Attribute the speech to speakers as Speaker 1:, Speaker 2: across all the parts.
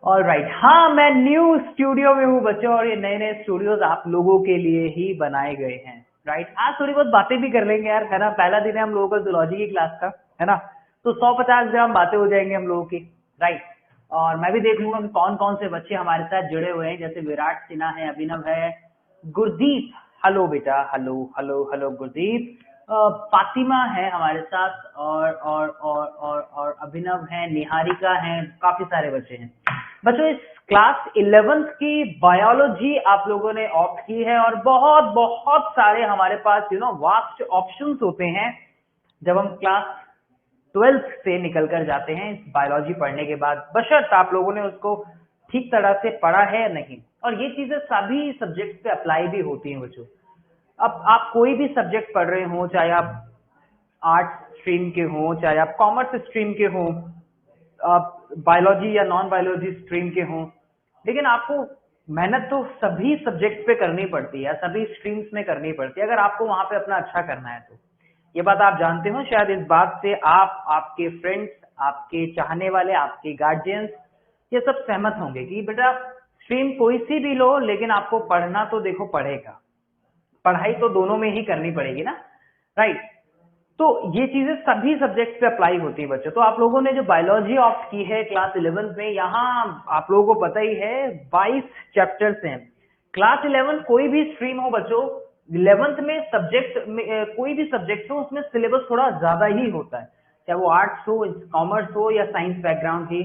Speaker 1: Alright, हाँ मैं new studio में हूँ बच्चों, और ये नए नए स्टूडियोज आप लोगों के लिए ही बनाए गए हैं। राइट, आज थोड़ी बहुत बातें भी कर लेंगे यार, है ना। पहला दिन है हम लोगों का जूलॉजी की क्लास का, है ना। तो 150 ग्राम बातें हो जाएंगी हम लोगों की। राइट, और मैं भी देख लूंगा कि कौन कौन से बच्चे हमारे साथ जुड़े हुए हैं। जैसे विराट सिन्हा है, अभिनव है, गुरदीप, हेलो बेटा, hello hello hello Gurdeep. Fatima है हमारे साथ, और अभिनव है, निहारिका है, काफी सारे बच्चे हैं। बच्चों इस क्लास 11th की बायोलॉजी आप लोगों ने ऑप्ट की है, और बहुत बहुत सारे हमारे पास वास्ट ऑप्शंस होते हैं जब हम क्लास 12th से निकल कर जाते हैं इस बायोलॉजी पढ़ने के बाद, बशर्ते आप लोगों ने उसको ठीक तरह से पढ़ा है या नहीं। और ये चीजें सभी सब्जेक्ट पे अप्लाई भी होती हैं बच्चों। अब आप कोई भी सब्जेक्ट पढ़ रहे हो, चाहे आप आर्ट स्ट्रीम के हो, चाहे आप कॉमर्स स्ट्रीम के हो, आप बायोलॉजी या नॉन बायोलॉजी स्ट्रीम के हों, लेकिन आपको मेहनत तो सभी सब्जेक्ट पे करनी पड़ती है, सभी स्ट्रीम्स में करनी पड़ती है, अगर आपको वहां पे अपना अच्छा करना है तो। ये बात आप जानते हो शायद। इस बात से आप, आपके फ्रेंड्स, आपके चाहने वाले, आपके गार्जियंस, ये सब सहमत होंगे कि बेटा स्ट्रीम कोई सी भी लो, लेकिन आपको पढ़ना तो देखो पड़ेगा। पढ़ाई तो दोनों में ही करनी पड़ेगी ना। राइट, तो ये चीजें सभी सब्जेक्ट्स पे अप्लाई होती है बच्चों। तो आप लोगों ने जो बायोलॉजी ऑप्ट की है क्लास 11th में, यहाँ आप लोगों को पता ही है 22 चैप्टर्स हैं। क्लास 11 कोई भी स्ट्रीम हो बच्चों, 11th में सब्जेक्ट में कोई भी सब्जेक्ट हो, उसमें सिलेबस थोड़ा ज्यादा ही होता है, चाहे वो आर्ट्स हो, कॉमर्स हो, या साइंस बैकग्राउंड ही,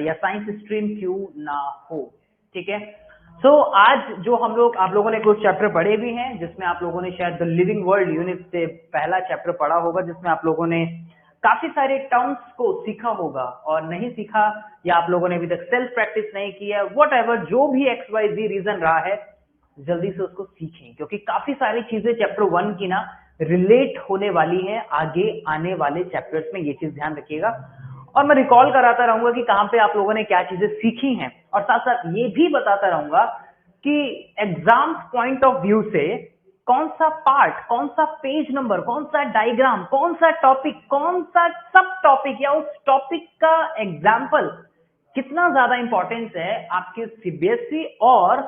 Speaker 1: या साइंस स्ट्रीम क्यों ना हो। ठीक है। सो आज जो हम लोग, आप लोगों ने कुछ चैप्टर पढ़े भी हैं, जिसमें आप लोगों ने शायद द लिविंग वर्ल्ड यूनिट से पहला चैप्टर पढ़ा होगा, जिसमें आप लोगों ने काफी सारे टर्म्स को सीखा होगा, और नहीं सीखा या आप लोगों ने अभी तक सेल्फ प्रैक्टिस नहीं किया, वट एवर, जो भी XYZ रीजन रहा है, जल्दी से उसको सीखें, क्योंकि काफी सारी चीजें चैप्टर 1 की ना रिलेट होने वाली है आगे आने वाले चैप्टर्स में। ये चीज ध्यान रखिएगा, और मैं रिकॉल कराता रहूंगा कि कहां पे आप लोगों ने क्या चीजें सीखी हैं, और साथ साथ ये भी बताता रहूंगा कि एग्जाम पॉइंट ऑफ व्यू से कौन सा पार्ट, कौन सा पेज नंबर, कौन सा डायग्राम, कौन सा टॉपिक, कौन सा सब टॉपिक, या उस टॉपिक का एग्जाम्पल कितना ज्यादा इंपॉर्टेंस है आपके सीबीएसई और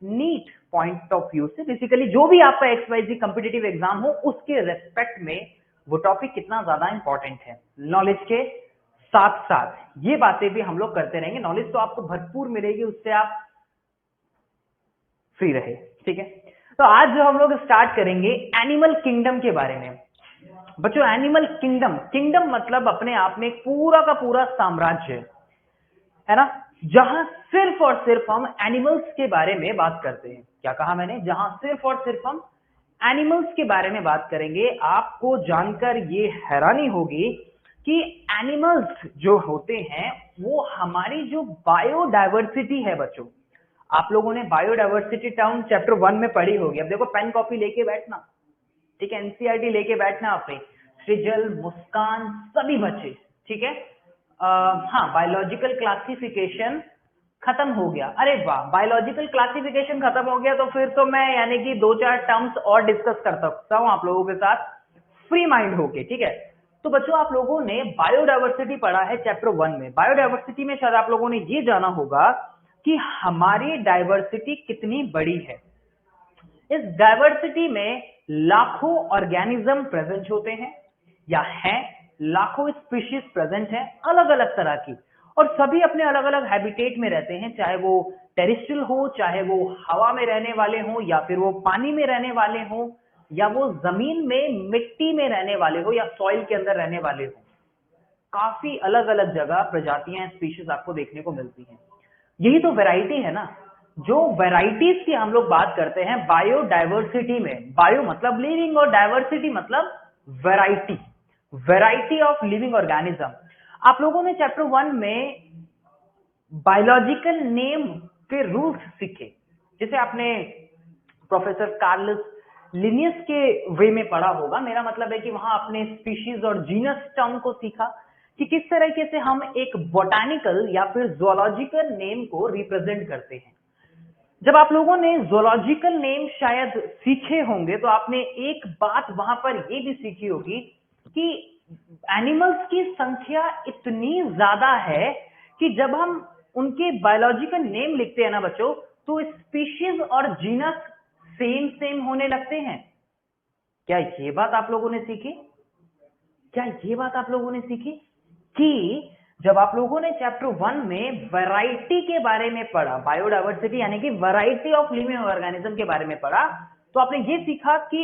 Speaker 1: नीट पॉइंट ऑफ व्यू से। बेसिकली जो भी आपका XYZ कॉम्पिटिटिव एग्जाम हो, उसके रेस्पेक्ट में वो टॉपिक कितना ज्यादा इंपॉर्टेंट है नॉलेज के साथ साथ। ये बातें भी हम लोग करते रहेंगे। नॉलेज तो आपको भरपूर मिलेगी, उससे आप फ्री रहे। ठीक है, तो आज जो हम लोग स्टार्ट करेंगे एनिमल किंगडम के बारे में। बच्चों एनिमल किंगडम, किंगडम मतलब अपने आप में पूरा का पूरा साम्राज्य, है ना, जहां सिर्फ और सिर्फ हम एनिमल्स के बारे में बात करते हैं। क्या कहा मैंने? जहां सिर्फ और सिर्फ हम एनिमल्स के बारे में बात करेंगे। आपको जानकर ये हैरानी होगी कि एनिमल्स जो होते हैं वो हमारी जो बायोडायवर्सिटी है बच्चों, आप लोगों ने बायोडायवर्सिटी टर्म चैप्टर 1 में पढ़ी होगी। अब देखो पेन कॉपी लेके बैठना, ठीक है, एनसीईआरटी लेके बैठना अपने, सृजल, मुस्कान, सभी बच्चे। ठीक है, हाँ बायोलॉजिकल क्लासिफिकेशन खत्म हो गया। अरे वाह, बायोलॉजिकल क्लासिफिकेशन खत्म हो गया, तो फिर तो मैं यानी कि 2-4 टर्म्स और डिस्कस कर सकता हूं आप लोगों के साथ फ्री माइंड होके। ठीक है, तो बच्चों आप लोगों ने बायोडायवर्सिटी पढ़ा है चैप्टर 1 में। बायोडायवर्सिटी में शायद आप लोगों ने ये जाना होगा कि हमारी डायवर्सिटी कितनी बड़ी है। इस डायवर्सिटी में लाखों ऑर्गेनिज्म प्रेजेंट होते हैं, या हैं लाखों स्पीशीज प्रेजेंट हैं अलग अलग तरह की, और सभी अपने अलग अलग हैबिटेट में रहते हैं, चाहे वो टेरेस्ट्रियल हो, चाहे वो हवा में रहने वाले हो, या फिर वो पानी में रहने वाले हो, या वो जमीन में मिट्टी में रहने वाले हो, या सॉइल के अंदर रहने वाले हो। काफी अलग अलग जगह प्रजातियां, स्पीशीज आपको देखने को मिलती हैं। यही तो वैरायटी है ना। जो वैरायटीज की हम लोग बात करते हैं बायोडायवर्सिटी में, बायो मतलब लिविंग और डायवर्सिटी मतलब variety, variety of living organism. आप लोगों ने चैप्टर 1 में बायोलॉजिकल नेम के रूल्स सीखे, जैसे आपने प्रोफेसर कार्लस लिनियस के वे में पढ़ा होगा। मेरा मतलब है कि वहां आपने स्पीशीज और जीनस टर्म को सीखा कि किस तरीके से हम एक बोटानिकल या फिर जोलॉजिकल नेम को रिप्रेजेंट करते हैं। जब आप लोगों ने जोलॉजिकल नेम शायद सीखे होंगे, तो आपने एक बात वहां पर यह भी सीखी होगी कि एनिमल्स की संख्या इतनी ज्यादा है कि जब हम उनके बायोलॉजिकल नेम लिखते हैं ना बच्चों, तो स्पीशीज और जीनस सेम सेम होने लगते हैं। क्या ये बात आप लोगों ने सीखी? क्या ये बात आप लोगों ने सीखी कि जब आप लोगों ने चैप्टर 1 में वैरायटी के बारे में पढ़ा, बायोडाइवर्सिटी यानी कि वैरायटी ऑफ लिविंग ऑर्गेनिज्म के बारे में पढ़ा, तो आपने ये सीखा कि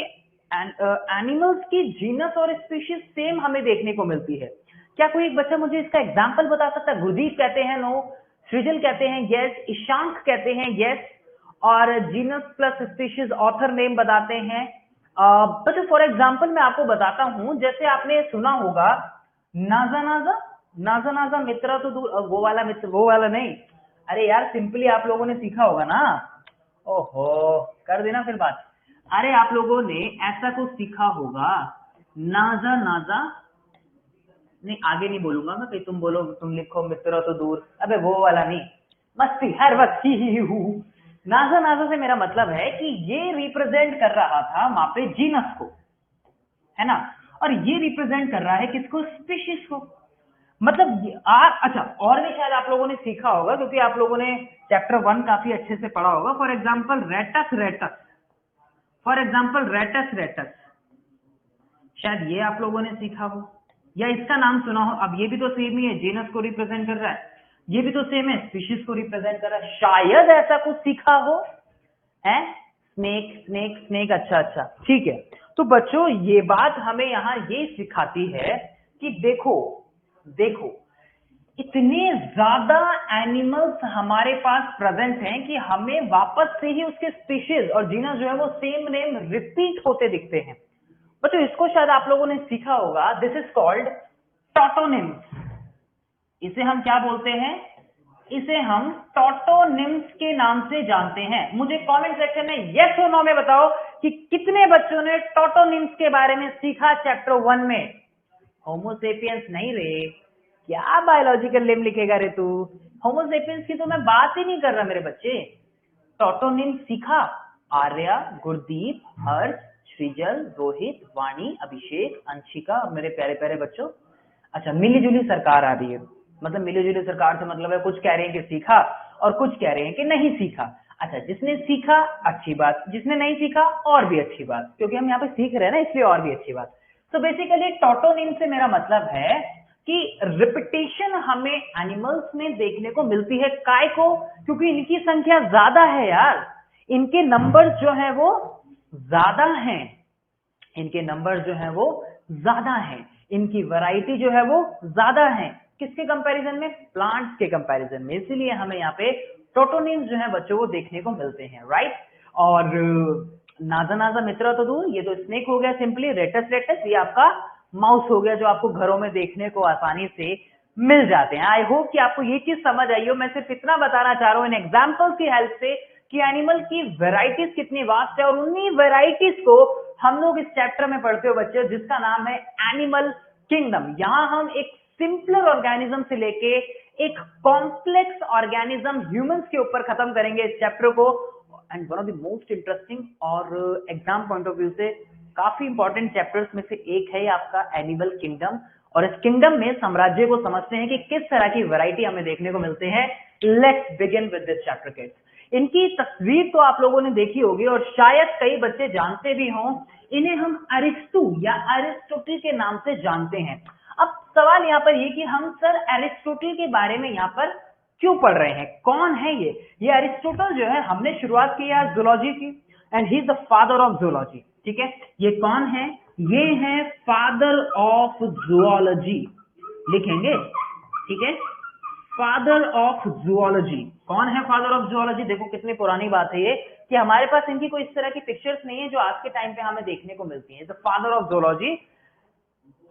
Speaker 1: एनिमल्स की जीनस और स्पीशीज सेम हमें देखने को मिलती है। क्या कोई एक बच्चा मुझे इसका एग्जांपल बता सकता है? गुरदीप कहते हैं नो, सृजल कहते हैं यस, ईशांक कहते हैं यस, और genus plus species author name बताते हैं। बच्चों फॉर एग्जांपल मैं आपको बताता हूं, जैसे आपने सुना होगा नाजा नाजा, नाजा नाजा मित्रा तो दूर, वो वाला मित्र, वो वाला नहीं, अरे यार सिंपली आप लोगों ने सीखा होगा ना। ओहो, कर देना फिर बात। अरे आप लोगों ने ऐसा कुछ सीखा होगा, नाजा नाजा, नहीं आगे नहीं बोलूंगा मैं, कहीं तुम बोलो, तुम लिखो मित्रा तो दूर, अबे वो वाला नहीं, मस्ती हर वक्त ही हूं। नाजा नाजा से मेरा मतलब है कि ये रिप्रेजेंट कर रहा था वहां पे जीनस को, है ना, और ये रिप्रेजेंट कर रहा है किसको? स्पीशीज को। मतलब अच्छा, और भी शायद आप लोगों ने सीखा होगा क्योंकि आप लोगों ने चैप्टर 1 काफी अच्छे से पढ़ा होगा। फॉर एग्जाम्पल रेटस रेटस, फॉर एग्जाम्पल रेटस रेटस, शायद ये आप लोगों ने सीखा हो या इसका नाम सुना हो। अब ये भी तो सेम ही है, जीनस को रिप्रेजेंट कर रहा है, ये भी तो सेम है, स्पीशीज को रिप्रेजेंट कर रहा है, शायद ऐसा कुछ सीखा हो, है स्नेक स्नेक स्नेक। अच्छा अच्छा ठीक है। तो बच्चों ये बात हमें यहाँ ये सिखाती है कि देखो देखो इतने ज्यादा एनिमल्स हमारे पास प्रेजेंट हैं कि हमें वापस से ही उसके स्पीशीज और जीनस जो है वो सेम नेम रिपीट होते दिखते हैं। बच्चों इसको शायद आप लोगों ने सीखा होगा, दिस इज कॉल्ड टॉटोनिम्स। इसे हम क्या बोलते हैं? इसे हम टॉटोनिम्स के नाम से जानते हैं। मुझे कमेंट सेक्शन में यस और नो में बताओ कि कितने बच्चों ने टॉटोनिम्स के बारे में सीखा चैप्टर 1 में। होमोसेपियंस नहीं रे, क्या बायोलॉजिकल नेम लिखेगा रे तू? होमोसेपियंस की तो मैं बात ही नहीं कर रहा मेरे बच्चे। टॉटोनिम्स सीखा, आर्या, गुरदीप, हर्ष, सृजल, रोहित, वाणी, अभिषेक, अंशिका और मेरे प्यारे प्यारे बच्चों। अच्छा, मिलीजुली सरकार आ रही है, मतलब मिलीजुली सरकार से मतलब है कुछ कह रहे हैं कि सीखा और कुछ कह रहे हैं कि नहीं सीखा। अच्छा, जिसने सीखा अच्छी बात, जिसने नहीं सीखा और भी अच्छी बात, क्योंकि हम यहाँ पे सीख रहे हैं ना इसलिए और भी अच्छी बात। तो बेसिकली टॉटोनिम से मेरा मतलब है कि रिपीटेशन हमें एनिमल्स में देखने को मिलती है। काय को? क्योंकि इनकी संख्या ज्यादा है यार, इनके नंबर जो है वो ज्यादा हैं, इनके नंबर जो है वो ज्यादा हैं, इनकी वैरायटी जो है वो ज्यादा है। किसके कंपैरिजन में? प्लांट्स के कंपैरिजन में। इसीलिए हमें यहाँ पे टोटोनिम्स जो है बच्चों को देखने को मिलते हैं, राइट। और नाजा नाजा मित्रा तो दूर, ये तो स्नेक हो गया सिंपली। रेटस रेटस ये आपका माउस हो गया जो आपको घरों में देखने को आसानी से मिल जाते हैं। आई होप कि आपको ये चीज समझ आई हो। मैं सिर्फ इतना बताना चाह रहा हूँ इन एग्जाम्पल्स की हेल्प से कि एनिमल की वेराइटीज कितनी वास्ट है, और उन्हीं वेराइटीज को हम लोग इस चैप्टर में पढ़ते हो बच्चे, जिसका नाम है एनिमल किंगडम। यहाँ हम एक सिंपलर ऑर्गेनिज्म से लेके एक कॉम्प्लेक्स ऑर्गेनिज्म ह्यूमंस के ऊपर खत्म करेंगे इस चैप्टर को। And one of the most interesting और एग्जाम पॉइंट ऑफ व्यू से काफी इंपॉर्टेंट चैप्टर्स में से एक है आपका एनिमल किंगडम। और इस किंगडम में साम्राज्य को समझते हैं कि किस तरह की वैरायटी हमें देखने को मिलते हैं। Let's begin with this chapter kids. इनकी तस्वीर तो आप लोगों ने देखी होगी और शायद कई बच्चे जानते भी हों। इन्हें हम अरिस्टू या अरिस्टोटल के नाम से जानते हैं। अब सवाल यहाँ पर ये कि हम सर अरिस्टोटल के बारे में यहाँ पर क्यों पढ़ रहे हैं? कौन है ये अरिस्टोटल जो है, हमने शुरुआत की है जूलॉजी की, and he is the father of zoology. ठीक है, ये कौन है? ये है फादर ऑफ जूलॉजी, लिखेंगे, ठीक है, फादर ऑफ जूलॉजी। कौन है फादर ऑफ जूलॉजी? देखो कितनी पुरानी बात है ये कि हमारे पास इनकी कोई इस तरह की पिक्चर्स नहीं है जो आज के टाइम पे हमें देखने को मिलती है। The father of zoology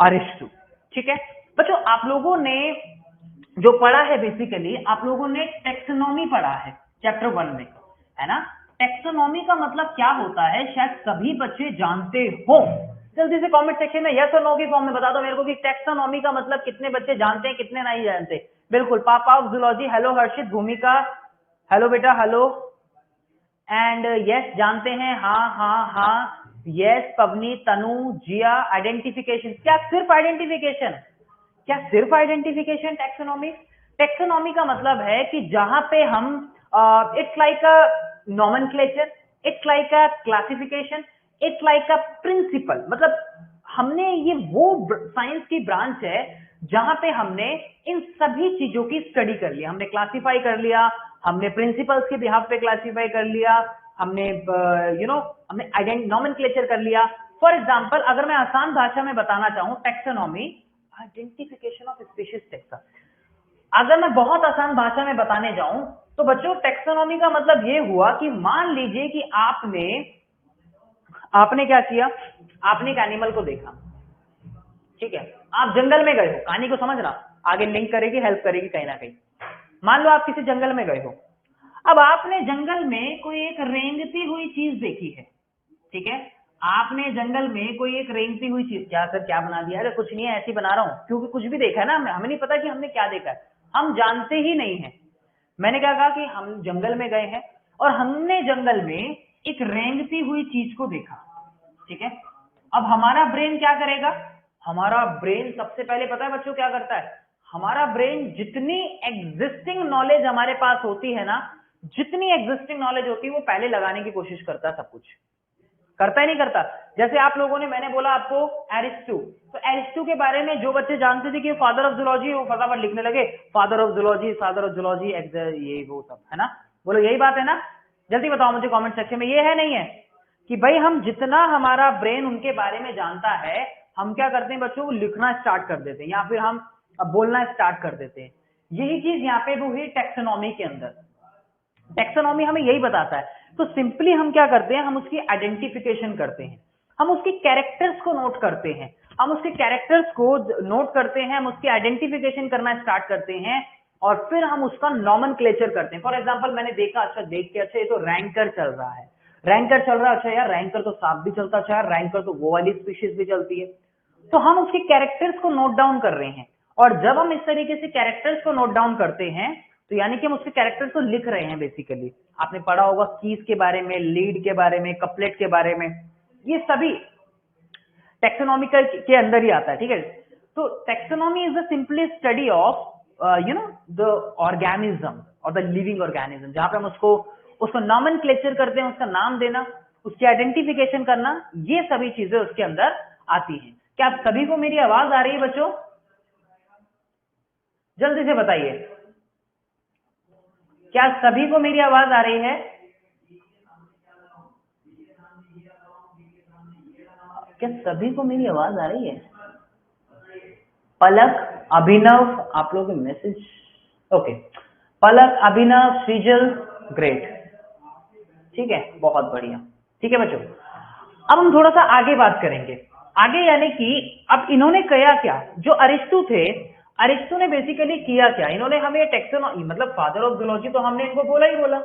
Speaker 1: Aristo. ठीक है बच्चों, आप लोगों ने जो पढ़ा है, बेसिकली आप लोगों ने टेक्सोनॉमी पढ़ा है चैप्टर 1 में, है ना। टेक्सोनॉमी का मतलब क्या होता है शायद सभी बच्चे जानते हो। जल्दी से कमेंट सेक्शन में यस और नो की फॉर्म में बता दो मेरे को कि टेक्सोनॉमी का मतलब कितने बच्चे जानते हैं, कितने नहीं जानते। बिल्कुल, पापा ऑफ जूलॉजी, हेलो हर्षित, भूमिका हेलो बेटा, हेलो, एंड यस जानते हैं, हाँ हाँ हाँ, यस पवनी, तनु, जिया। आइडेंटिफिकेशन, क्या सिर्फ आइडेंटिफिकेशन? क्या सिर्फ आइडेंटिफिकेशन टैक्सोनॉमी? टेक्सोनॉमी का मतलब है कि जहां पे हम it's like a nomenclature, it's like a classification, it's like a principle. मतलब हमने ये वो साइंस की ब्रांच है जहां पे हमने इन सभी चीजों की स्टडी कर लिया। हमने क्लासिफाई कर लिया, हमने प्रिंसिपल्स के बिहाफ पे क्लासिफाई कर लिया, हमने हमने नॉमेनक्लेचर कर लिया। फॉर एग्जांपल अगर मैं आसान भाषा में बताना चाहूं, taxonomy identification of species taxa. अगर मैं बहुत आसान भाषा में बताने जाऊं तो बच्चों टेक्सोनॉमी का मतलब ये हुआ कि मान लीजिए कि आपने क्या किया, आपने एक एनिमल को देखा, ठीक है, आप जंगल में गए हो, कहानी को समझना, आगे लिंक करेगी, हेल्प करेगी कहीं ना कहीं। मान लो आप किसी जंगल में गए हो, अब आपने जंगल में कोई एक रेंगती हुई चीज देखी है, ठीक है, आपने जंगल में कोई एक रेंगती हुई चीज, क्या सर क्या बना दिया, अरे कुछ नहीं है ऐसे ही बना रहा हूं, क्योंकि कुछ भी देखा है ना, हमें नहीं पता कि हमने क्या देखा है, हम जानते ही नहीं है। मैंने क्या कहा कि हम जंगल में गए हैं और हमने जंगल में एक रेंगती हुई चीज को देखा, ठीक है। अब हमारा ब्रेन क्या करेगा, हमारा ब्रेन सबसे पहले पता है बच्चों क्या करता है, हमारा ब्रेन जितनी एग्जिस्टिंग नॉलेज हमारे पास होती है ना, जितनी एग्जिस्टिंग नॉलेज होती है वो पहले लगाने की कोशिश करता है, सब कुछ करता ही नहीं करता। जैसे आप लोगों ने, मैंने बोला आपको एरिस्टो, तो एरिस्टो के बारे में जो बच्चे जानते थे कि फादर ऑफ जूलॉजी, वो फटाफट लिखने लगे father of zoology, father of zoology, ये वो सब, है ना। बोलो यही बात है ना, जल्दी बताओ मुझे कमेंट सेक्शन में, ये है नहीं है कि भाई हम जितना हमारा ब्रेन उनके बारे में जानता है, हम क्या करते हैं बच्चों, लिखना स्टार्ट कर देते हैं या फिर हम बोलना स्टार्ट कर देते हैं। यही चीज यहाँ पे भी हुई टेक्सोनॉमी के अंदर। टेक्सोनॉमी हमें यही बताता है। तो सिंपली हम क्या करते हैं, हम उसकी आइडेंटिफिकेशन करते हैं, हम उसकी कैरेक्टर्स को नोट करते हैं, हम उसके कैरेक्टर्स को नोट करते हैं, हम उसकी आइडेंटिफिकेशन करना स्टार्ट करते हैं और फिर हम उसका नॉमेनक्लेचर करते हैं। फॉर एग्जांपल मैंने देखा, अच्छा देख के, अच्छा ये तो रैंकर चल रहा है, रैंकर चल रहा है, अच्छा यार रैंकर तो सांप भी चलता, अच्छा यार रैंकर तो वो वाली स्पीशीज भी चलती है। तो हम उसके कैरेक्टर्स को नोट डाउन कर रहे हैं, और जब हम इस तरीके से कैरेक्टर्स को नोट डाउन करते हैं तो यानी कि हम उसके कैरेक्टर्स को लिख रहे हैं बेसिकली। आपने पढ़ा होगा कीज के बारे में, लीड के बारे में, कपलेट के बारे में, ये सभी टेक्सोनॉमिकल के अंदर ही आता है, ठीक है। तो taxonomy is the simplest study of the organism और द लिविंग ऑर्गेनिज्म, जहां पे हम उसको नॉमेनक्लेचर करते हैं, उसका नाम देना, उसकी आइडेंटिफिकेशन करना, ये सभी चीजें उसके अंदर आती हैं। क्या आप सभी को मेरी आवाज आ रही है बच्चों? जल्दी से बताइए, क्या सभी को मेरी आवाज आ रही है? क्या सभी को मेरी आवाज आ रही है? पलक, अभिनव, आप लोगों के मैसेज, ओके, पलक, अभिनव, सृजल, ग्रेट, ठीक है, बहुत बढ़िया, ठीक है बच्चों। अब हम थोड़ा सा आगे बात करेंगे, आगे यानी कि अब इन्होंने किया क्या, जो अरिस्टो थे, अरिस्टो ने बेसिकली किया क्या, इन्होंने हमें टेक्सोनॉमी, मतलब फादर ऑफ जूलॉजी तो हमने इनको बोला ही बोला,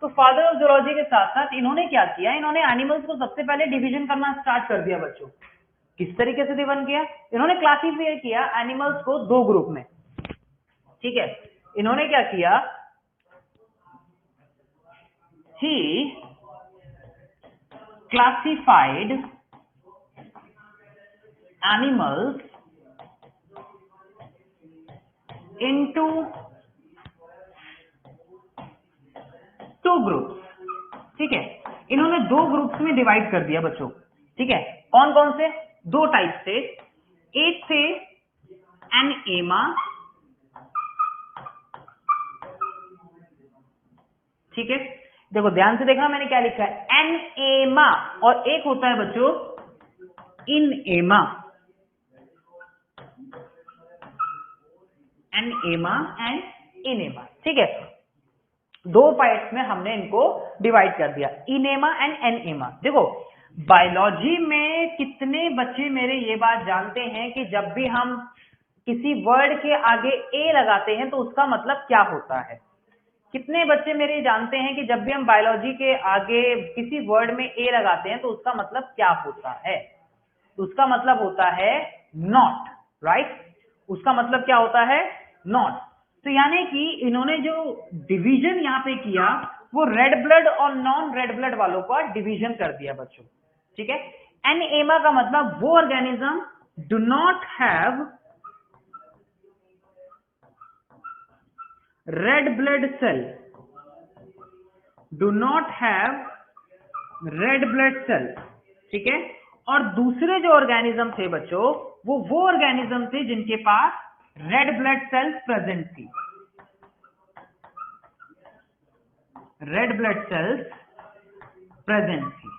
Speaker 1: तो फादर ऑफ जूलॉजी के साथ साथ इन्होंने क्या किया, इन्होंने एनिमल्स को सबसे पहले डिवीजन करना स्टार्ट कर दिया बच्चों। किस तरीके से डिवीजन किया, इन्होंने क्लासिफाई किया एनिमल्स को दो ग्रुप में, ठीक है। इन्होंने क्या किया, he classified animals into two groups, ठीक है। इन्होंने दो ग्रुप्स में डिवाइड कर दिया बच्चों, ठीक है। कौन कौन से, दो टाइप से, एक थे एनेमा, ठीक है, देखो ध्यान से देखना मैंने क्या लिखा है, एनेमा, और एक होता है बच्चों इनेमा, एनेमा एंड इनेमा, ठीक है। दो पार्ट्स में हमने इनको डिवाइड कर दिया, इनेमा एंड एनेमा। देखो बायोलॉजी में कितने बच्चे मेरे ये बात जानते हैं कि जब भी हम किसी वर्ड के आगे ए लगाते हैं तो उसका मतलब क्या होता है? कितने बच्चे मेरे जानते हैं कि जब भी हम बायोलॉजी के आगे किसी वर्ड में ए लगाते हैं तो उसका मतलब क्या होता है? उसका मतलब होता है नॉट, राइट? उसका मतलब क्या होता है? नॉट। तो यानी कि इन्होंने जो डिवीजन यहाँ पे किया वो रेड ब्लड और नॉन रेड ब्लड वालों का डिवीजन कर दिया बच्चों, ठीक है। एनेमा का मतलब वो organism do not have red blood cell, do not have red blood cell, ठीक है। और दूसरे जो ऑर्गेनिज्म थे बच्चों, वो ऑर्गेनिज्म थे जिनके पास रेड ब्लड सेल्स प्रेजेंट थी, रेड ब्लड सेल्स प्रेजेंट थी,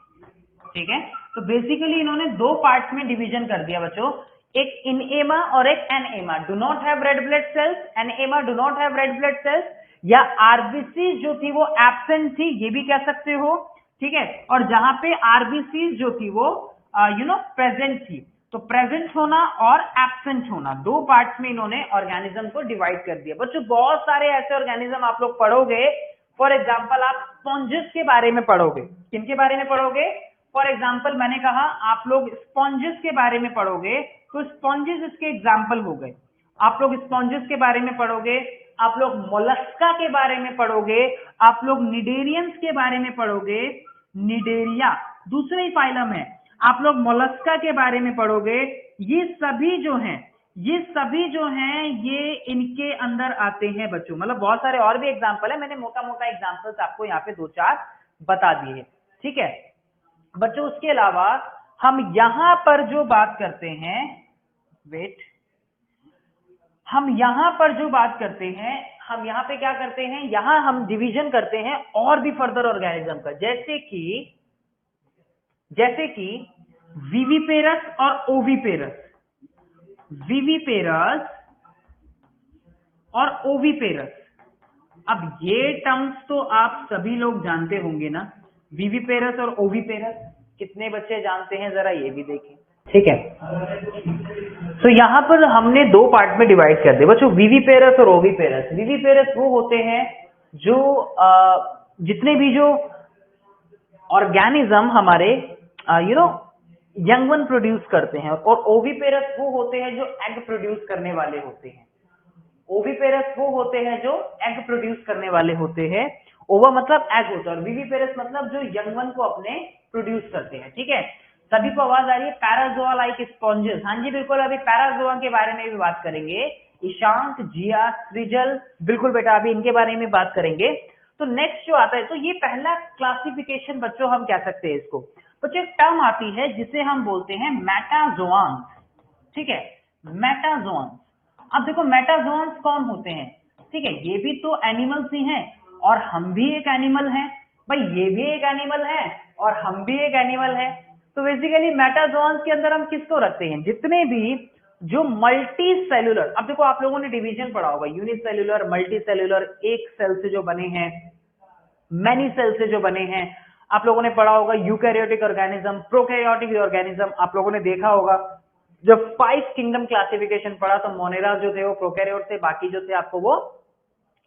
Speaker 1: ठीक है। तो बेसिकली इन्होंने दो पार्ट्स में डिवीजन कर दिया बच्चों, एक इनएमा और एक एनएमा। Do not have red blood cells, एनएमा do not have red blood cells, या आरबीसी जो थी वो एब्सेंट थी, ये भी कह सकते हो, ठीक है। और जहां पे आरबीसी जो थी वो प्रेजेंट थी। तो प्रेजेंट होना और एब्सेंट होना, दो पार्ट्स में इन्होंने ऑर्गेनिज्म को डिवाइड कर दिया। बच्चों बहुत सारे ऐसे ऑर्गेनिज्म आप लोग पढ़ोगे, फॉर एग्जाम्पल आप स्पॉन्जेस के बारे में पढ़ोगे। किनके बारे में पढ़ोगे? फॉर एग्जाम्पल मैंने कहा आप लोग स्पॉन्जेस के बारे में पढ़ोगे, तो स्पॉन्जेस इसके एग्जाम्पल हो गए। आप लोग स्पॉन्जेस के बारे में पढ़ोगे, आप लोग मोलस्का के बारे में पढ़ोगे, आप लोग निडेरियंस के बारे में पढ़ोगे, निडेरिया दूसरे ही फाइलम है, आप लोग मोलस्का के बारे में पढ़ोगे। ये सभी जो हैं ये इनके अंदर आते हैं बच्चों। मतलब बहुत सारे और भी एग्जाम्पल है, मैंने मोटा मोटा एग्जाम्पल्स आपको यहाँ पे दो चार बता दिए, ठीक है बच्चों। उसके अलावा हम यहां पर जो बात करते हैं, हम यहां पर जो बात करते हैं, हम यहां पे क्या करते हैं, यहां हम डिवीजन करते हैं और भी फर्दर ऑर्गेनिज्म का, जैसे कि विविपेरस और ओविपेरस, विविपेरस और ओविपेरस। अब ये टर्म्स तो आप सभी लोग जानते होंगे ना, विविपेरस और ओविपेरस। कितने बच्चे जानते हैं जरा ये भी देखें, ठीक है। तो यहां पर हमने दो पार्ट में डिवाइड कर दिया बच्चों, विविपेरस और ओविपेरस। विविपेरस वो होते हैं जो जितने भी जो ऑर्गेनिज्म हमारे यंग वन प्रोड्यूस करते हैं, और ओविपेरस वो होते हैं जो एग प्रोड्यूस करने वाले होते हैं। ओविपेरस वो होते हैं जो एग प्रोड्यूस करने वाले होते हैं। ओवा मतलब एग होता है और विविपेरस मतलब जो यंग वन को अपने प्रोड्यूस करते हैं, ठीक है। सभी को आवाज आ रही है? पैराजोआ लाइक स्पॉन्जेस, हाँ जी बिल्कुल, अभी पैराजोआ के बारे में भी बात करेंगे। ईशांत, जिया, सृजल, बिल्कुल बेटा अभी इनके बारे में बात करेंगे। तो नेक्स्ट जो आता है, तो ये पहला क्लासिफिकेशन बच्चों हम कह सकते हैं इसको। बच्चों एक टर्म आती है जिसे हम बोलते हैं मेटाजोआंस, ठीक है, मेटाजोआंस। अब देखो मेटाजोआंस कौन होते हैं, ठीक है, ये भी तो एनिमल्स ही हैं और हम भी एक एनिमल हैं भाई, ये भी एक एनिमल है और हम भी एक एनिमल है। तो बेसिकली मेटाजोआंस के अंदर हम किसको रखते हैं, जितने भी जो मल्टी सेल्यूलर। अब देखो आप लोगों ने डिवीजन पढ़ा होगा, यूनिसेल्यूलर, मल्टी सेल्यूलर, एक सेल से जो बने हैं, मैनी सेल से जो बने हैं। आप लोगों ने पढ़ा होगा यूकैरियोटिक ऑर्गेनिज्म, प्रोकैरियोटिक ऑर्गेनिज्म। आप लोगों ने देखा होगा जब 5 किंगडम क्लासिफिकेशन पढ़ा तो मोनेरा जो थे वो प्रोकैरियोट थे, बाकी जो थे आपको वो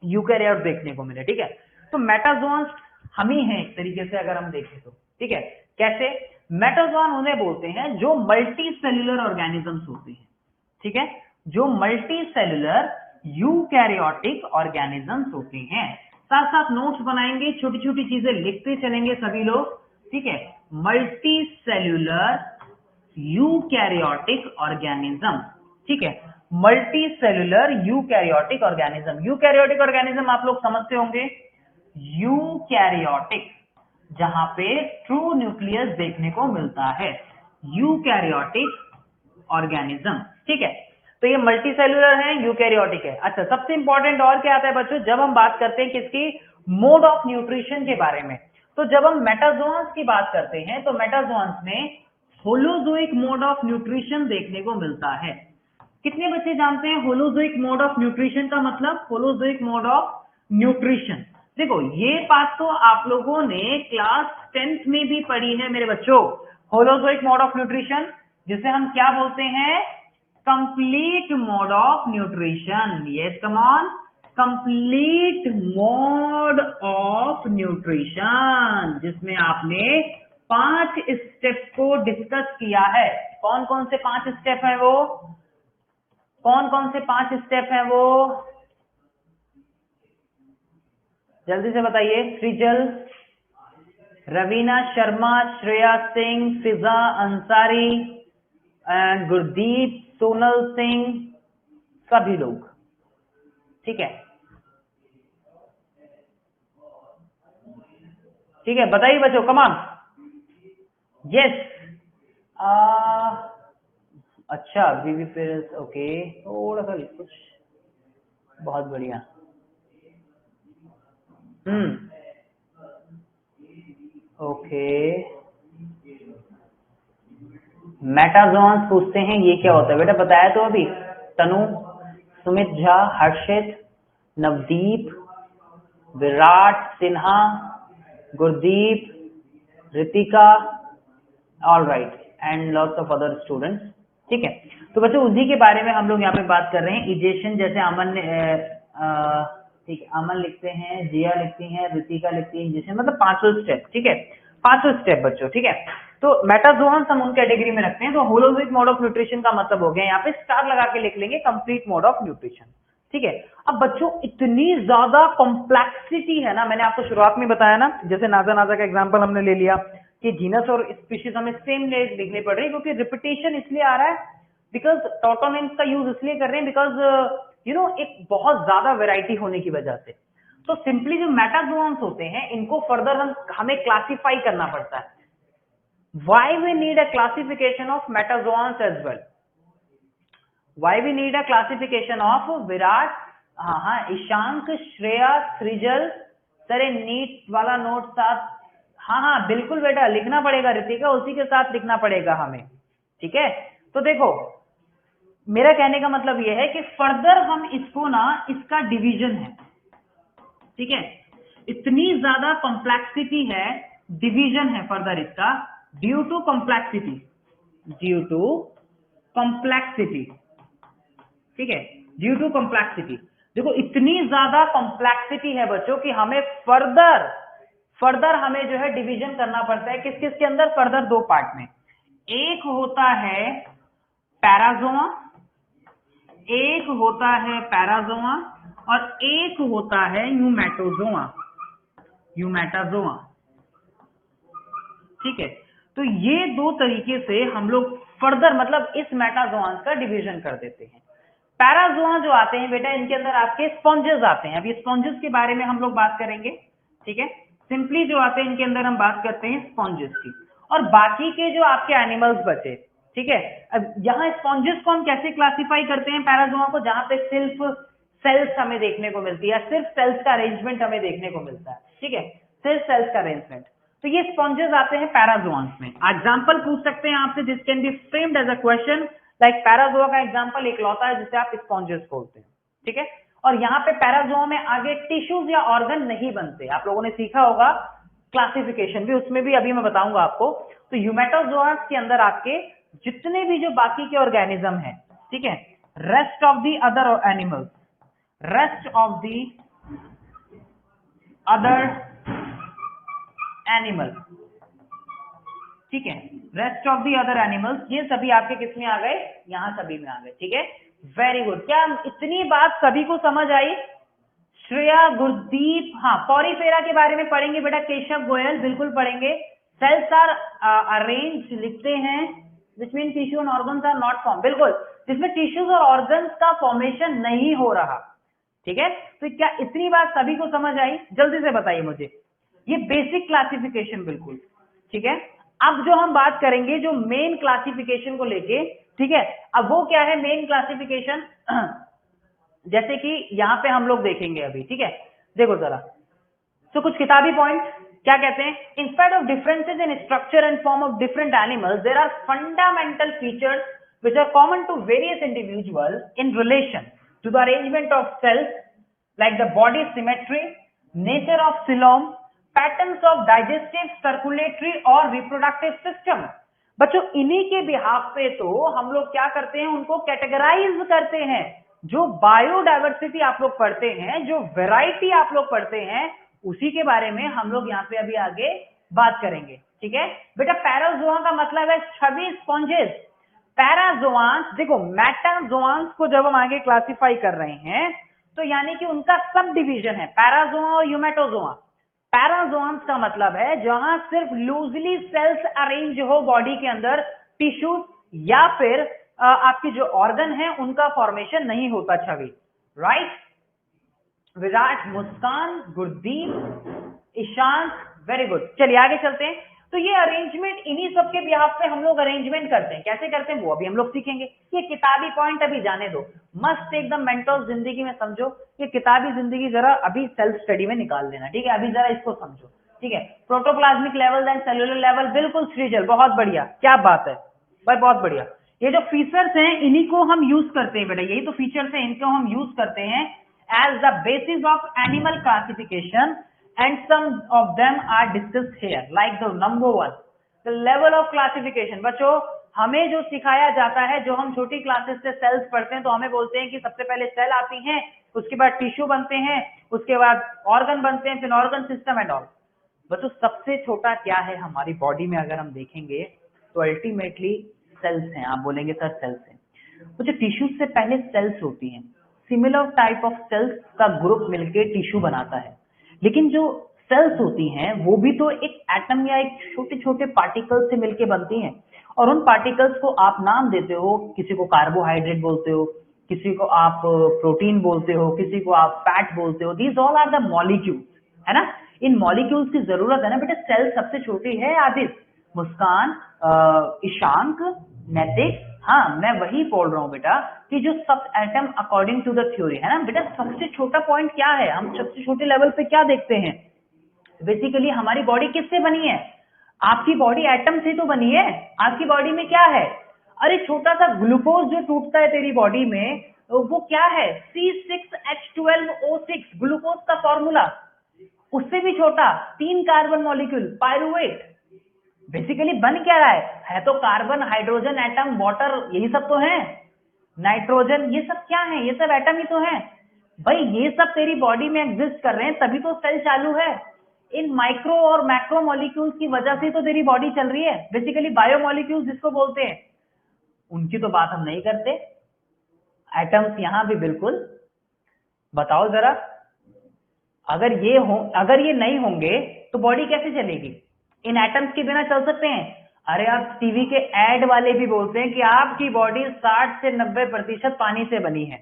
Speaker 1: यूकैरियोट देखने को मिले, ठीक है। तो मेटाजोआंस हम ही हैं एक तरीके से अगर हम देखें तो, ठीक है। कैसे? मेटाजोआन उन्हें बोलते हैं जो मल्टी सेल्यूलर ऑर्गेनिजम्स होते हैं, ठीक है, जो मल्टी सेल्यूलर यूकैरियोटिक ऑर्गेनिजम्स होते हैं। साथ साथ नोट्स बनाएंगे, छोटी छोटी चीजें लिखते चलेंगे सभी लोग, ठीक है। मल्टी सेल्यूलर यूकैरियोटिक ऑर्गेनिज्म, ठीक है, multi cellular eukaryotic organism. Eukaryotic organism आप लोग समझते होंगे, यूकैरियोटिक जहां पे ट्रू न्यूक्लियस देखने को मिलता है, यूकैरियोटिक ऑर्गेनिज्म, ठीक है। तो ये मल्टी सेल्यूलर है, यूकैरियोटिक है। अच्छा, सबसे इंपॉर्टेंट और क्या आता है बच्चों, जब हम बात करते हैं किसकी, मोड ऑफ न्यूट्रिशन के बारे में, तो जब हम मेटाजोआंस की बात करते हैं तो मेटाजोआंस में होलोजोइक मोड ऑफ न्यूट्रिशन देखने को मिलता है। कितने बच्चे जानते हैं होलोजोइक मोड ऑफ न्यूट्रिशन का मतलब? होलोजोइक मोड ऑफ न्यूट्रिशन, देखो ये बात तो आप लोगों ने क्लास 10th में भी पढ़ी है मेरे बच्चों। होलोजोइक मोड ऑफ न्यूट्रिशन जिसे हम क्या बोलते हैं, complete mode of nutrition. Yes come on, complete mode of nutrition, जिसमें आपने 5 स्टेप को डिस्कस किया है। कौन कौन से 5 स्टेप है वो, कौन कौन से 5 स्टेप है वो, जल्दी से बताइए। सृजल, रवीना शर्मा, श्रेया सिंह, फिजा अंसारी एंड गुरदीप, सोनल सिंह, सभी लोग, ठीक है। ठीक है, बताइए बच्चों, कमान। यस, अच्छा, बीबी पेरेंट्स, ओके, थोड़ा सा कुछ, बहुत बढ़िया। ओके, मेटाजोन्स पूछते हैं, ये क्या होता है बेटा, बताया तो अभी। Tanu, Sumit Jha, Harshit, Navdeep, Virat Sinha, Gurdeep, Ritika, all right, and lots of other students. ठीक है, तो बच्चों उसी के बारे में हम लोग यहाँ पे बात कर रहे हैं। इजेशन, जैसे अमन ने ठीक है, अमन लिखते हैं, जिया लिखती हैं, रितिका लिखती है इजेशन, मतलब 5 स्टेप। ठीक है, 5 स्टेप बच्चों। ठीक है, तो मेटाजोन्स हम उन कैटेगरी में रखते हैं। तो होलोजिक मोड ऑफ न्यूट्रिशन का मतलब हो गया, यहाँ पे स्टार लगा के लिख लेंगे, कंप्लीट मोड ऑफ न्यूट्रिशन। ठीक है, अब बच्चों इतनी ज्यादा कॉम्प्लेक्सिटी है ना, मैंने आपको शुरुआत में बताया ना, जैसे नाजा नाजा का एग्जांपल हमने ले लिया कि जीनस और स्पीशीज हमें सेम लिखनी पड़ रही है, क्योंकि रिपीटेशन इसलिए आ रहा है बिकॉज टॉटोनिम्स का यूज इसलिए कर रहे हैं बिकॉज एक बहुत ज्यादा वेराइटी होने की वजह से। तो सिंपली जो मेटाजोन्स होते हैं इनको फर्दर हमें क्लासिफाई करना पड़ता है। Why we need a classification of metazoans as well? Why we need a classification of Virat, हाँ, ईशांक, श्रेया, सृजल, सर ये नीट वाला नोट साथ, हाँ बिल्कुल बेटा लिखना पड़ेगा, रितिका उसी के साथ लिखना पड़ेगा हमें। ठीक है, तो देखो मेरा कहने का मतलब यह है कि फर्दर हम इसको ना, इसका डिवीजन है। ठीक है, इतनी ज्यादा कॉम्प्लेक्सिटी है, डिवीजन है फर्दर इसका, due to complexity, due to complexity. ठीक है, ड्यू टू कॉम्प्लेक्सिटी। देखो इतनी ज्यादा कॉम्प्लेक्सिटी है बच्चों कि हमें फर्दर हमें जो है डिवीजन करना पड़ता है। किस किस के अंदर, फर्दर 2 पार्ट में। एक होता है पैराजोआ, एक होता है पैराजोआ, और एक होता है यूमेटोजोआ, यूमेटाजोआ। ठीक है, तो ये 2 तरीके से हम लोग फर्दर मतलब इस मेटाजोआंस का डिवीजन कर देते हैं। पैराजोआ जो आते हैं बेटा, इनके अंदर आपके स्पॉन्जेस आते हैं। अभी स्पॉन्जेस के बारे में हम लोग बात करेंगे। ठीक है, सिंपली जो आते हैं इनके अंदर हम बात करते हैं स्पॉन्जेस की, और बाकी के जो आपके एनिमल्स बचे। ठीक है, अब यहाँ स्पॉन्जेस को हम कैसे क्लासिफाई करते हैं पैराजोआ को, जहां पे सिर्फ सेल्स हमें देखने को मिलती है, सिर्फ सेल्स का अरेंजमेंट हमें देखने को मिलता है। ठीक है, सिर्फ सेल्स का अरेंजमेंट, तो ये स्पॉन्जेस आते हैं पैराजोआंस में। एग्जांपल पूछ सकते हैं आपसे, this can be framed as a question, like parazoa का एग्जांपल इकलौता है जिसे आप स्पॉन्जेस बोलते हैं। ठीक है, और यहाँ पे पैराजोआ में आगे टिश्यूज या ऑर्गन नहीं बनते। आप लोगों ने सीखा होगा क्लासिफिकेशन भी, उसमें भी अभी मैं बताऊंगा आपको। तो यूमेटोजोआस के अंदर आपके जितने भी जो बाकी के ऑर्गेनिज्म है, ठीक है, rest of the other animals, rest of the other animal, ठीक है, rest of the other animals, ये सभी आपके किस में आ गए, यहां सभी में आ गए। ठीक है, वेरी गुड। क्या इतनी बात सभी को समझ आई? श्रेया, गुरदीप, हाँ, पॉरीफेरा के बारे में पढ़ेंगे बेटा, केशव गोयल बिल्कुल पढ़ेंगे। सेल्स आर अरेंज लिखते हैं, which mean tissue and organs are not form, बिल्कुल, जिसमें टिश्यूज और ऑर्गन्स का फॉर्मेशन नहीं हो रहा। ठीक है, तो क्या इतनी बात सभी को समझ आई? जल्दी से बताइए मुझे, ये बेसिक क्लासिफिकेशन बिल्कुल। ठीक है, अब जो हम बात करेंगे जो मेन क्लासिफिकेशन को लेके, ठीक है, अब वो क्या है मेन क्लासिफिकेशन, जैसे कि यहां पे हम लोग देखेंगे अभी। ठीक है, देखो जरा, तो कुछ किताबी पॉइंट क्या कहते हैं, in spite of differences in structure and form of different animals, there are fundamental features which are common to various individuals in relation to the arrangement of cells, like the body symmetry, nature of coelom, patterns of digestive, circulatory और reproductive system। बच्चों इन्हीं के behalf पे तो हम लोग क्या करते हैं, उनको कैटेगराइज करते हैं। जो बायोडाइवर्सिटी आप लोग पढ़ते हैं, जो वेराइटी आप लोग पढ़ते हैं, उसी के बारे में हम लोग यहाँ पे अभी आगे बात करेंगे। ठीक है बेटा, पैराजोआ का मतलब है छवि स्पॉन्जेस। पैराजोआंस, देखो मेटाजोआंस को जब हम आगे क्लासिफाई कर रहे हैं तो यानी कि उनका सब डिवीजन है पैराजोआ और यूमेटोजोआ। पैराजोआंस का मतलब है जहां सिर्फ लूजली सेल्स अरेंज हो बॉडी के अंदर, टिश्यू या फिर आपके जो ऑर्गन है उनका फॉर्मेशन नहीं होता छवि। राइट, विराट, मुस्कान, गुरदीप, ईशांत, वेरी गुड, चलिए आगे चलते हैं। तो ये अरेंजमेंट, इन्हीं सब के बिहाफ पे हम लोग अरेंजमेंट करते हैं। कैसे करते हैं वो अभी हम लोग सीखेंगे। ये किताबी पॉइंट अभी जाने दो, मस्त एकदम मेंटल जिंदगी में समझो। ये किताबी जिंदगी जरा अभी सेल्फ स्टडी में निकाल देना, ठीक है। अभी जरा इसको समझो, ठीक है। Protoplasmic level then cellular level, बिल्कुल सृजल, बहुत बढ़िया, क्या बात है भाई, बहुत बढ़िया। ये जो फीचर्स हैं इन्हीं को हम यूज करते हैं बेटा, यही तो फीचर्स हैं, इनको हम यूज करते हैं as the basis of animal classification and some of them are discussed here, like the number 1 the level of classification। बच्चों हमें जो सिखाया जाता है, जो हम छोटी क्लासेस से सेल्स पढ़ते हैं, तो हमें बोलते हैं कि सबसे पहले सेल आती हैं, उसके बाद टिश्यू बनते हैं, उसके बाद ऑर्गन बनते हैं, फिर ऑर्गन सिस्टम एंड ऑल। बच्चों सबसे छोटा क्या है हमारी बॉडी में, अगर हम देखेंगे तो अल्टीमेटली सेल्स हैं। आप बोलेंगे सर सेल्स हैं, तो जो टिश्यू से पहले सेल्स होती हैं, सिमिलर टाइप ऑफ सेल्स का ग्रुप मिलके टिश्यू बनाता है। लेकिन जो सेल्स होती हैं वो भी तो एक एटम या एक छोटे छोटे पार्टिकल्स से मिलके बनती हैं, और उन पार्टिकल्स को आप नाम देते हो, किसी को कार्बोहाइड्रेट बोलते हो, किसी को आप प्रोटीन बोलते हो, किसी को आप फैट बोलते हो। These all are the molecules, है ना। इन मॉलिक्यूल्स की जरूरत है ना बेटा। सेल सबसे छोटी है आदित्य, मुस्कान, ईशांक, नैतिक, हाँ मैं वही बोल रहा हूँ बेटा कि जो सब atom according to the theory, है ना बेटा। सबसे छोटा पॉइंट क्या है, हम सबसे छोटे लेवल पे क्या देखते हैं, बेसिकली हमारी बॉडी किससे बनी है। आपकी बॉडी एटम से तो बनी है। आपकी बॉडी में क्या है, अरे छोटा सा ग्लूकोज जो टूटता है तेरी बॉडी में, वो क्या है, C6H12O6, ग्लूकोज का फॉर्मूला। उससे भी छोटा 3 कार्बन मॉलिक्यूल, पायरुवेट। बेसिकली बन क्या रहा है तो कार्बन, हाइड्रोजन एटम, वाटर, यही सब तो है, नाइट्रोजन, ये सब क्या है, ये सब एटम ही तो है भाई। ये सब तेरी बॉडी में एग्जिस्ट कर रहे हैं, तभी तो सेल चालू है। इन माइक्रो और मैक्रो मॉलिक्यूल्स की वजह से तो तेरी बॉडी चल रही है। बेसिकली बायोमॉलिक्यूल्स जिसको बोलते हैं, उनकी तो बात हम नहीं करते। एटम्स यहां भी बिल्कुल। बताओ जरा, अगर ये नहीं होंगे तो बॉडी कैसे चलेगी। इन एटम्स के बिना चल सकते हैं। अरे आप टीवी के एड वाले भी बोलते हैं कि आपकी बॉडी 60 से 90% पानी से बनी है।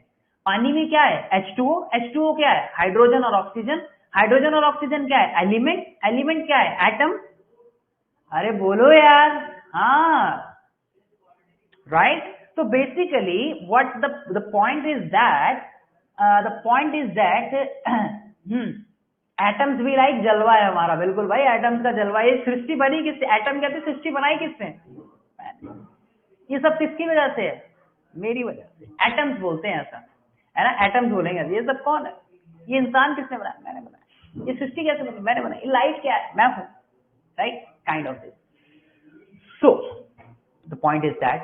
Speaker 1: पानी में क्या है, H2O। H2O क्या है, हाइड्रोजन और ऑक्सीजन। हाइड्रोजन और ऑक्सीजन क्या है, एलिमेंट। एलिमेंट क्या है, एटम। अरे बोलो यार, हाँ राइट। तो basically what the point is that atoms भी लाइक जलवा है हमारा। बिल्कुल भाई, एटम्स का जलवा। ये सृष्टि बनी किससे, एटम कहते सृष्टि बनाई किसने, ये सब किसकी वजह से है, मेरी वजह से। एटम्स बोलते हैं ऐसा, है ना। एटम्स बोलेंगे ये सब कौन है, ये इंसान किसने बनाया, मैंने बनाया। ये सृष्टि कैसे बनी, मैंने बनाई। लाइट क्या है, मैं हूं, right, kind of this. So the point is that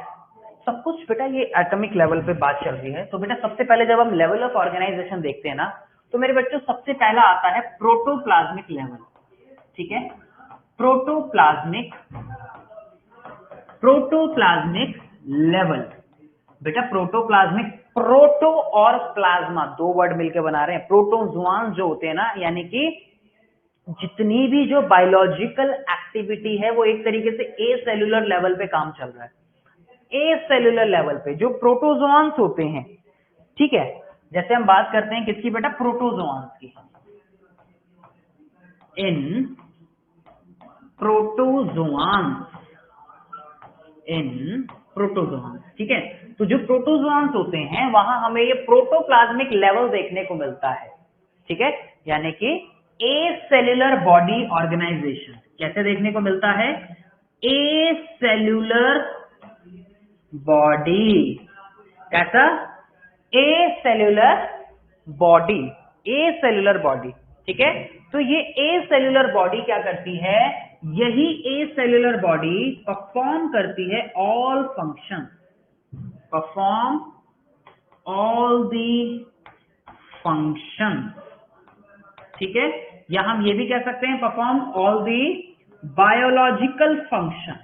Speaker 1: सब कुछ बेटा ये एटॉमिक लेवल पे बात चल रही है। तो बेटा सबसे पहले जब हम लेवल ऑफ ऑर्गेनाइजेशन देखते हैं ना, तो मेरे बच्चों सबसे पहला आता है प्रोटोप्लाज्मिक लेवल, ठीक है। प्रोटोप्लाज्मिक लेवल बेटा, प्रोटोप्लाज्मिक, प्रोटो और प्लाज्मा दो वर्ड मिलकर बना रहे हैं। प्रोटोजोआन जो होते हैं ना, यानी कि जितनी भी जो बायोलॉजिकल एक्टिविटी है वो एक तरीके से ए सेलुलर लेवल पे काम चल रहा है। ए सेलुलर लेवल पे जो प्रोटोजोआन्स होते हैं, ठीक है। जैसे हम बात करते हैं किसकी बेटा, प्रोटोजोआन्स की। इन प्रोटोजोआन्स, ठीक है। तो जो प्रोटोजोआन्स होते हैं वहां हमें ये प्रोटोप्लाज्मिक लेवल देखने को मिलता है, ठीक है। यानी कि ए सेलुलर बॉडी ऑर्गेनाइजेशन कैसे देखने को मिलता है, ए सेलुलर बॉडी, कैसा, ए सेलुलर बॉडी, ठीक है। तो ये ए सेलुलर बॉडी क्या करती है, यही ए सेलुलर बॉडी परफॉर्म करती है all function, perform all the function, ठीक है। या हम ये भी कह सकते हैं perform all the biological function,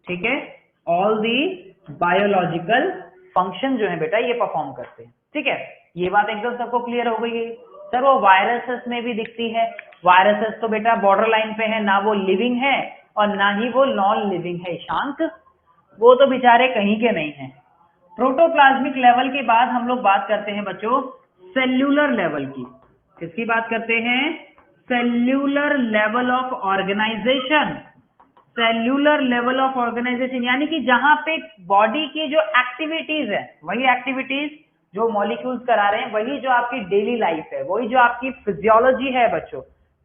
Speaker 1: ठीक है। ऑल दी बायोलॉजिकल फंक्शन जो है बेटा ये परफॉर्म करते हैं, ठीक है। ये बात एकदम सबको क्लियर हो गई है। सर वो वायरसेस में भी दिखती है। वायरसेस तो बेटा बॉर्डर लाइन पे है, ना वो लिविंग है और ना ही वो नॉन लिविंग है शांत, वो तो बेचारे कहीं के नहीं है। प्रोटोप्लाज्मिक लेवल के बाद हम लोग बात करते हैं बच्चों सेल्यूलर लेवल की। किसकी बात करते हैं, cellular level of organization, cellular level of organization यानी कि जहां पे बॉडी की जो एक्टिविटीज है, वही एक्टिविटीज जो मॉलिक्यूल्स करा रहे हैं, वही जो आपकी डेली लाइफ है, वही जो आपकी फिजियोलॉजी है बच्चों,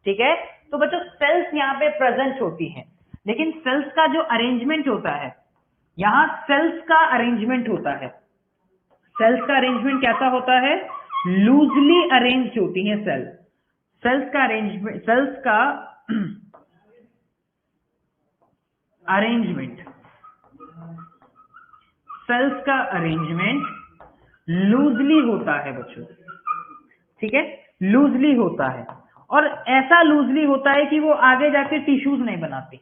Speaker 1: ठीक है। तो बच्चों सेल्स यहाँ पे प्रेजेंट होती हैं, लेकिन सेल्स का जो अरेंजमेंट होता है, यहां सेल्स का अरेंजमेंट होता है, सेल्स का अरेंजमेंट कैसा होता है, लूजली अरेंज्ड होती हैं सेल्स, सेल्स का अरेंजमेंट, सेल्स का अरेंजमेंट, सेल्स का अरेंजमेंट लूजली होता है बच्चों, ठीक है, लूजली होता है, और ऐसा लूजली होता है कि वो आगे जाके टिश्यूज नहीं बनाती,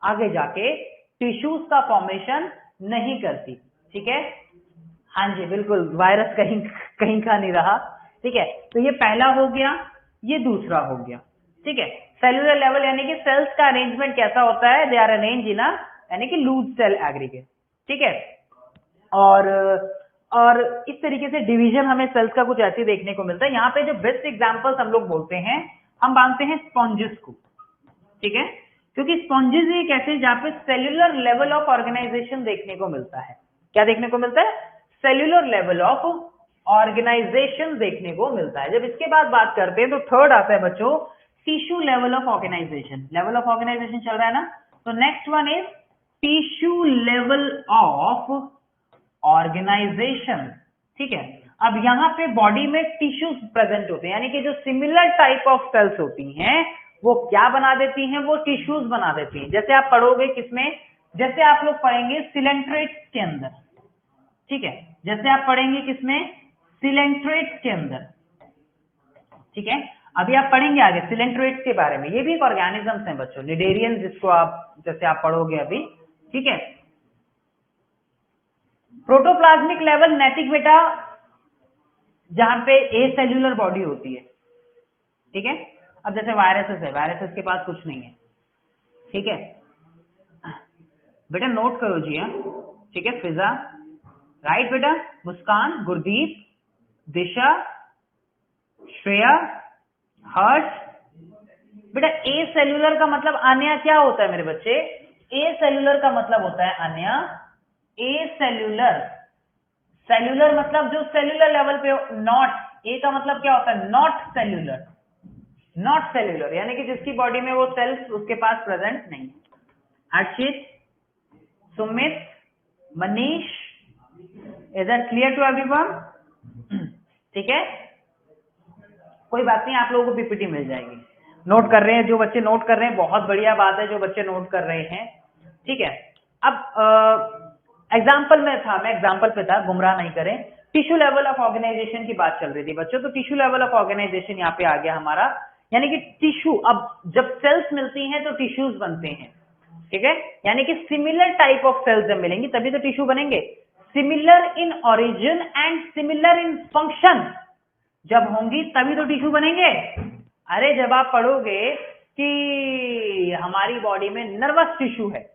Speaker 1: आगे जाके टिश्यूज का फॉर्मेशन नहीं करती, ठीक है। हाँ जी बिल्कुल, वायरस कहीं कहीं का नहीं रहा, ठीक है। तो ये पहला हो गया, ये दूसरा हो गया, ठीक है। सेलुलर लेवल यानी कि सेल्स का अरेंजमेंट कैसा होता है, दे आर अरेंज इन अ यानी कि लूज सेल एग्रीगेट, ठीक है। और इस तरीके से डिवीजन हमें सेल्स का कुछ ऐसे देखने को मिलता है। यहाँ पे जो बेस्ट एग्जांपल्स हम लोग बोलते हैं, हम मानते हैं स्पॉन्जेस को, ठीक है, क्योंकि स्पॉन्जेस एक ऐसे जहाँ पे सेल्यूलर लेवल ऑफ ऑर्गेनाइजेशन देखने को मिलता है। क्या देखने को मिलता है, सेल्यूलर लेवल ऑफ ऑर्गेनाइजेशन देखने को मिलता है। जब इसके बाद बात करते हैं तो थर्ड आता है बच्चों tissue level of organization. Level of organization चल रहा है ना, तो next one is tissue level of organization, ठीक है। अब यहाँ पे बॉडी में टिश्यूज प्रेजेंट होते हैं, यानी कि जो सिमिलर टाइप ऑफ सेल्स होती हैं वो क्या बना देती हैं, वो टिश्यूज बना देती हैं। जैसे आप पढ़ोगे किसमें, जैसे आप लोग पढ़ेंगे सिलेंट्रेट्स के अंदर, ठीक है, जैसे आप पढ़ेंगे किसमें, सिलेंट्रेट्स के अंदर, ठीक है। अभी आप पढ़ेंगे आगे सिलेंट्रेट्स के बारे में, ये भी एक ऑर्गेनिजम्स हैं बच्चों, निडेरियंस जिसको आप जैसे आप पढ़ोगे अभी, ठीक है। प्रोटोप्लाज्मिक लेवल नैतिक बेटा जहां पे ए सेल्यूलर बॉडी होती है, ठीक है। अब जैसे वायरसेस है, वायरसेस के पास कुछ नहीं है, ठीक है बेटा, नोट करो जी, हाँ ठीक है। फिजा राइट बेटा, मुस्कान, गुरदीप, दिशा, श्रेया, हर्ष बेटा। ए सेल्यूलर का मतलब अन्य क्या होता है मेरे बच्चे, ए सेल्यूलर का मतलब होता है अन्य, ए सेल्यूलर, सेल्यूलर मतलब जो सेल्यूलर लेवल पे, नॉट, ए का मतलब क्या होता है, नॉट सेल्यूलर, नॉट सेल्यूलर यानी कि जिसकी बॉडी में वो सेल्स उसके पास प्रेजेंट नहीं है। Harshit, Sumit, Manish, is that clear to everyone, ठीक है। कोई बात नहीं, आप लोगों को पीपीटी मिल जाएगी। नोट कर रहे हैं जो बच्चे, नोट कर रहे हैं, बहुत बढ़िया बात है जो बच्चे नोट कर रहे हैं, ठीक है। अब एग्जाम्पल में था, मैं एग्जाम्पल पे था, गुमराह नहीं करें। टिश्यू लेवल ऑफ ऑर्गेनाइजेशन की बात चल रही थी बच्चों, तो टिश्यू लेवल ऑफ ऑर्गेनाइजेशन यहाँ पे आ गया हमारा, यानी कि टिश्यू, अब जब सेल्स मिलती हैं तो टिश्यूज बनते हैं, ठीक है। यानी कि सिमिलर टाइप ऑफ सेल्स जब मिलेंगी तभी तो टिश्यू बनेंगे। Similar in origin and similar in function जब होंगी तभी तो टिश्यू बनेंगे। अरे जब आप पढ़ोगे कि हमारी बॉडी में नर्वस टिश्यू है,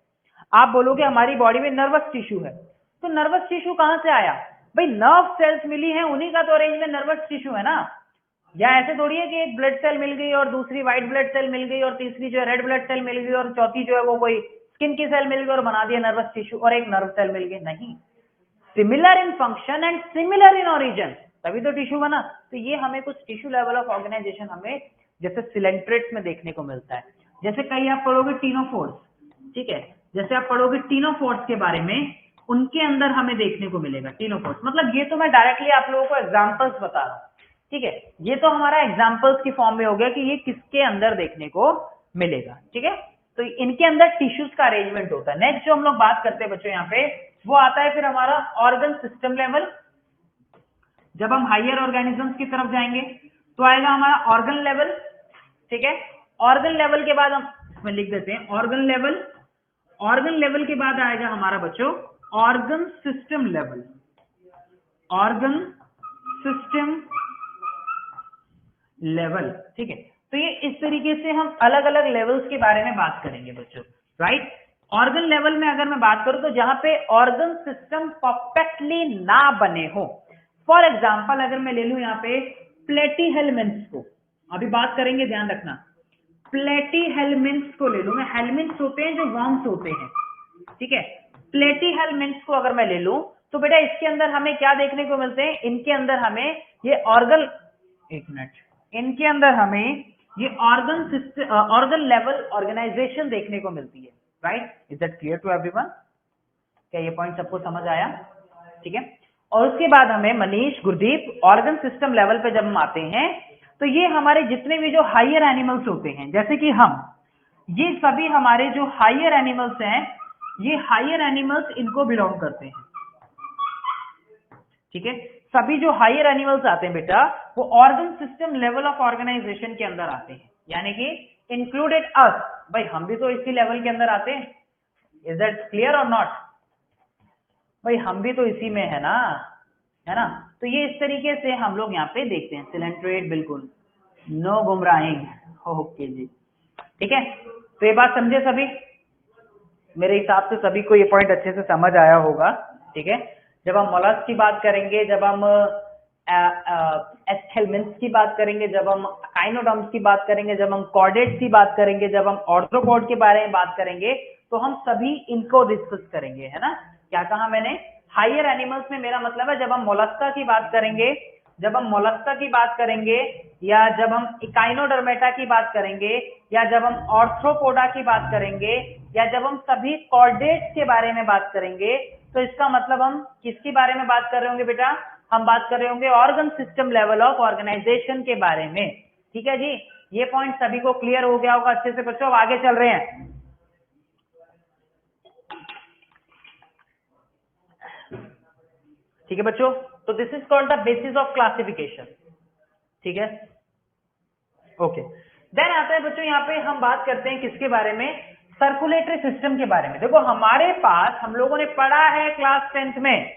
Speaker 1: आप बोलोगे हमारी बॉडी में नर्वस टिश्यू है, तो नर्वस टिश्यू कहां से आया भाई, नर्व सेल्स मिली हैं, उन्हीं का तो अरेंज में नर्वस टिश्यू है ना। या ऐसे थोड़ी है कि एक ब्लड सेल मिल गई और दूसरी व्हाइट ब्लड सेल मिल गई और तीसरी जो है रेड ब्लड सेल मिल गई और चौथी जो है वो कोई स्किन की सेल मिल गई और बना दिया नर्वस टिश्यू और एक नर्व सेल मिल गई, नहीं। Similar in function and similar in origin तभी तो टिश्यू बना। तो ये हमें कुछ टिश्यू लेवल ऑफ ऑर्गेनाइजेशन हमें जैसे सिलेंट्रेट्स में देखने को मिलता है। जैसे कहीं आप पढ़ोगे टीनोफोर्स, ठीक है, जैसे आप पढ़ोगे टीनोफोर्स के बारे में, उनके अंदर हमें देखने को मिलेगा टीनोफोर्स। मतलब ये तो मैं डायरेक्टली आप लोगों को एग्जांपल्स बता रहा हूँ, ठीक है, ये तो हमारा एग्जांपल्स की फॉर्म में हो गया कि ये किसके अंदर देखने को मिलेगा, ठीक है। तो इनके अंदर टिश्यूज का अरेंजमेंट होता है। नेक्स्ट जो हम लोग बात करते हैं बच्चों यहाँ पे, वो आता है फिर हमारा ऑर्गन सिस्टम लेवल। जब हम हायर ऑर्गेनिजम्स की तरफ जाएंगे तो आएगा हमारा ऑर्गन लेवल, ठीक है। ऑर्गन लेवल के बाद हम इसमें लिख देते हैं ऑर्गन लेवल। ऑर्गन लेवल के बाद आएगा हमारा बच्चों organ system level, organ system level, ठीक है। तो ये इस तरीके से हम अलग अलग लेवल्स के बारे में बात करेंगे बच्चों, राइट। ऑर्गन लेवल में अगर मैं बात करूं तो जहां पे ऑर्गन सिस्टम परफेक्टली ना बने हो, फॉर एग्जांपल अगर मैं ले लूं यहाँ पे प्लेटीहेल्मिन्थ्स को, अभी बात करेंगे, ध्यान रखना, प्लेटीहेल्मिन्थ्स को ले लूं मैं। हेल्मिन्थ्स होते हैं जो वर्म्स होते हैं, ठीक है। प्लेटीहेल्मिन्थ्स को अगर मैं ले लूं तो बेटा इसके अंदर हमें क्या देखने को मिलते हैं, इनके अंदर हमें ये ऑर्गन, एक मिनट, इनके अंदर हमें ये organ system, organ level organization देखने को मिलती है, right. Is that clear to everyone? क्या ये पॉइंट सबको समझ आया? ठीक है। और उसके बाद हमें Manish, Gurdeep, organ system level पे जब हम आते हैं तो ये हमारे जितने भी जो हायर एनिमल्स होते हैं, जैसे कि हम, ये सभी हमारे जो हायर एनिमल्स हैं, ये हायर एनिमल्स इनको बिलोंग करते हैं, ठीक है। सभी जो हायर एनिमल्स आते हैं बेटा वो organ system level of organization के अंदर आते हैं, यानी कि इंक्लूडेड अस, भाई हम भी तो इसी लेवल के अंदर आते हैं। इज दैट क्लियर और नॉट? भाई हम भी तो इसी में है ना। तो ये इस तरीके से हम लोग यहाँ पे देखते हैं, सिलेंट्रेट, बिल्कुल नो गुमराहिंग, ओके जी, ठीक है। तो ये बात समझे सभी? मेरे हिसाब से सभी को ये पॉइंट अच्छे से समझ आया होगा, ठीक है। जब हम मोलस्क की बात करेंगे, जब हम एस्केल्मेंट्स की बात करेंगे, जब हम काइनोडर्म्स की बात करेंगे, जब हम कॉर्डेट्स की बात करेंगे, जब हम ऑर्थ्रोपोड के बारे में बात करेंगे, तो हम सभी इनको डिस्कस करेंगे, है ना। क्या कहा मैंने? हायर एनिमल्स में मेरा मतलब है जब हम मोलस्का की बात करेंगे, जब हम मोलस्का की बात करेंगे, या जब हम इकाइनोडर्मेटा की बात करेंगे, या जब हम ऑर्थ्रोपोडा की बात करेंगे, या जब हम सभी कॉर्डेट्स के बारे में बात करेंगे, तो इसका मतलब हम किसके बारे में बात कर रहे होंगे बेटा? हम बात कर रहे होंगे organ system level of organization के बारे में, ठीक है जी। ये पॉइंट सभी को क्लियर हो गया होगा अच्छे से बच्चों। अब आगे चल रहे हैं, ठीक है बच्चों। तो this is called the basis of classification, ठीक है, ओके। देन आता है बच्चों, यहाँ पे हम बात करते हैं किसके बारे में? सर्कुलेटरी सिस्टम के बारे में। देखो हमारे पास, हम लोगों ने पढ़ा है क्लास 10th में,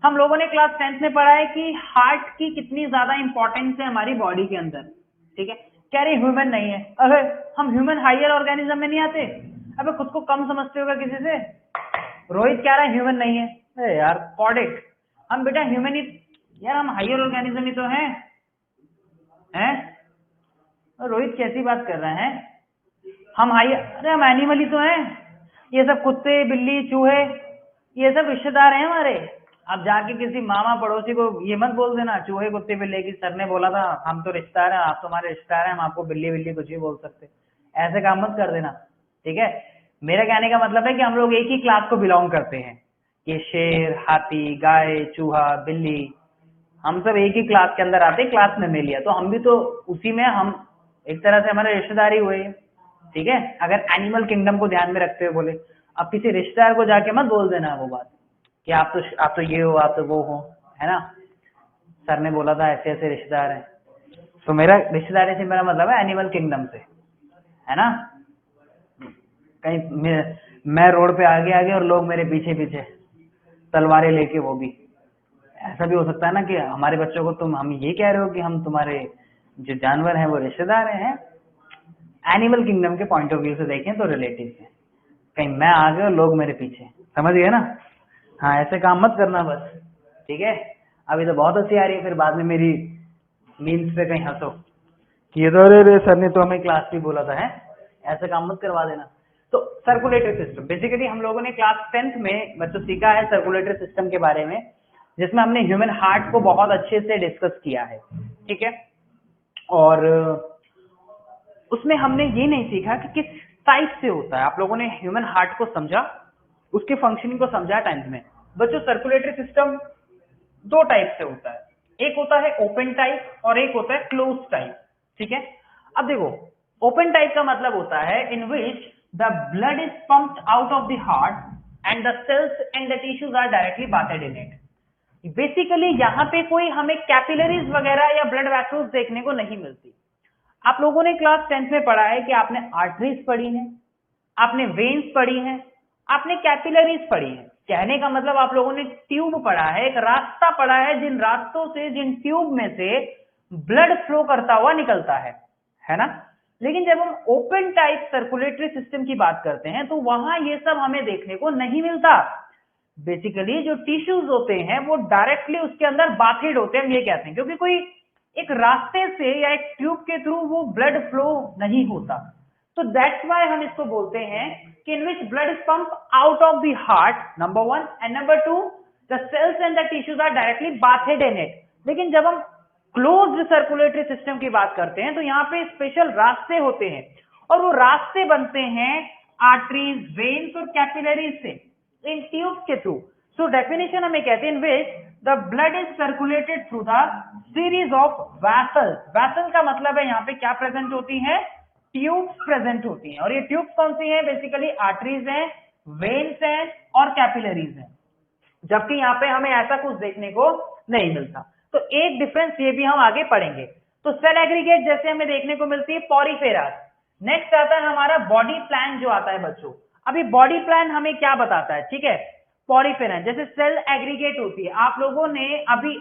Speaker 1: हम लोगों ने क्लास 10th में पढ़ा है कि हार्ट की कितनी ज्यादा इंपॉर्टेंस है हमारी बॉडी के अंदर, ठीक है। कह रहे ह्यूमन नहीं है, अगर हम ह्यूमन हायर ऑर्गेनिज्म में नहीं आते? अबे खुद को कम समझते होगा किसी से? रोहित कह रहा है ह्यूमन नहीं है, अरे यार कॉर्डेट, हम बेटा ह्यूमन ही, यार हम हायर ऑर्गेनिज्म ही तो हैं, हैं? रोहित कैसी बात कर रहे हैं? हम हायर, अरे हम एनिमल ही तो हैं, ये सब कुत्ते, बिल्ली, चूहे, ये सब रिश्तेदार हैं हमारे। अब जाके किसी मामा पड़ोसी को ये मत बोल देना चूहे कुत्ते बिल्ली, की सर ने बोला था हम तो रिश्तेदार हैं, आप तुम्हारे रिश्तेदार हैं, हम आपको बिल्ली बिल्ली कुछ भी बोल सकते, ऐसे काम मत कर देना, ठीक है। मेरा कहने का मतलब है कि हम लोग एक ही क्लास को बिलोंग करते हैं। ये शेर, हाथी, गाय, चूहा, बिल्ली, हम सब एक ही क्लास के अंदर आते हैं, क्लास में मिल लिया, तो हम भी तो उसी में, हम एक तरह से हमारे रिश्तेदार ही हुए, ठीक है। अगर एनिमल किंगडम को ध्यान में रखते हुए बोले, अब किसी रिश्तेदार को जाके मत बोल देना वो बात कि आप तो ये हो, आप तो वो हो, है ना। सर ने बोला था ऐसे ऐसे रिश्तेदार हैं, तो मेरा रिश्तेदारी से मेरा मतलब है एनिमल किंगडम से, है ना। कहीं मैं रोड पे आगे आगे और लोग मेरे पीछे पीछे तलवारें लेके, वो भी ऐसा भी हो सकता है ना कि हमारे बच्चों को तुम, हम ये कह रहे हो कि हम तुम्हारे जो जानवर हैं वो रिश्तेदार हैं। एनिमल किंगडम के पॉइंट ऑफ व्यू से देखें तो रिलेटिव है, कहीं मैं आगे और लोग मेरे पीछे, समझ गए ना। हाँ ऐसे काम मत करना बस, ठीक है। अभी तो बहुत हंसी आ रही है, फिर बाद में मेरी मीम्स पे कहीं हंसो कि ये तो अरे सर ने तो हमें क्लास भी बोला था, है, ऐसे काम मत करवा देना। तो सर्कुलेटरी सिस्टम, बेसिकली हम लोगों ने क्लास 10th में बच्चों सीखा है सर्कुलेटरी सिस्टम के बारे में, जिसमें हमने ह्यूमन हार्ट को बहुत अच्छे से डिस्कस किया है, ठीक है। और उसमें हमने ये नहीं सीखा कि किस टाइप से होता है। आप लोगों ने ह्यूमन हार्ट को समझा, उसके फंक्शनिंग को समझा 10th में। बच्चों सर्कुलेटरी सिस्टम दो टाइप से होता है, एक होता है ओपन टाइप और एक होता है क्लोज टाइप, ठीक है। अब देखो ओपन टाइप का मतलब होता है in which the blood is pumped out of the heart and the cells and the tissues are directly bathed in it. Basically यहाँ पे कोई हमें कैपिलरीज वगैरह या ब्लड वेसल्स देखने को नहीं मिलती। आप लोगों ने क्लास 10th में पढ़ा है कि आपने आर्टरीज पढ़ी हैं, आपने वेन्स पढ़ी हैं, आपने कैपिलरीज पढ़ी हैं। कहने का मतलब आप लोगों ने ट्यूब पढ़ा है, एक रास्ता पढ़ा है, जिन रास्तों से, जिन ट्यूब में से ब्लड फ्लो करता हुआ निकलता है ना। लेकिन जब हम ओपन टाइप सर्कुलेटरी सिस्टम की बात करते हैं तो वहां ये सब हमें देखने को नहीं मिलता। बेसिकली जो टिश्यूज होते हैं वो डायरेक्टली उसके अंदर बाथेड होते हैं, हम ये कहते हैं, क्योंकि कोई एक रास्ते से या एक ट्यूब के थ्रू वो ब्लड फ्लो नहीं होता। तो दैट्स वाई हम इसको बोलते हैं कि in which blood is pump out of the heart, number 1, and number 2 the cells and the tissues are directly bathed in it. लेकिन जब हम क्लोज्ड सर्कुलेटरी सिस्टम की बात करते हैं तो यहाँ पे स्पेशल रास्ते होते हैं, और वो रास्ते बनते हैं आर्टरीज, वेन्स और कैपिलरीज से, इन ट्यूब्स के थ्रू। सो डेफिनेशन हमें कहते हैं in which the blood is circulated through the series of vessels. Vessel का मतलब है यहाँ पे क्या प्रेजेंट होती है, ट्यूब्स प्रेजेंट होती हैं। और ये ट्यूब्स कौन सी हैं, बेसिकली आर्टरीज हैं, वेन्स हैं और कैपिलरीज हैं। जबकि यहाँ पे हमें ऐसा कुछ देखने को नहीं मिलता। तो एक डिफरेंस ये भी हम आगे पढ़ेंगे। तो सेल एग्रीगेट जैसे हमें देखने को मिलती है पॉरीफेरास। नेक्स्ट आता है हमारा बॉडी प्लान जो आता है बच्चों। अभी बॉडी प्लान हमें क्या बताता है, ठीक है, पॉरीफेरा जैसे सेल एग्रीगेट होती है। आप लोगों ने अभी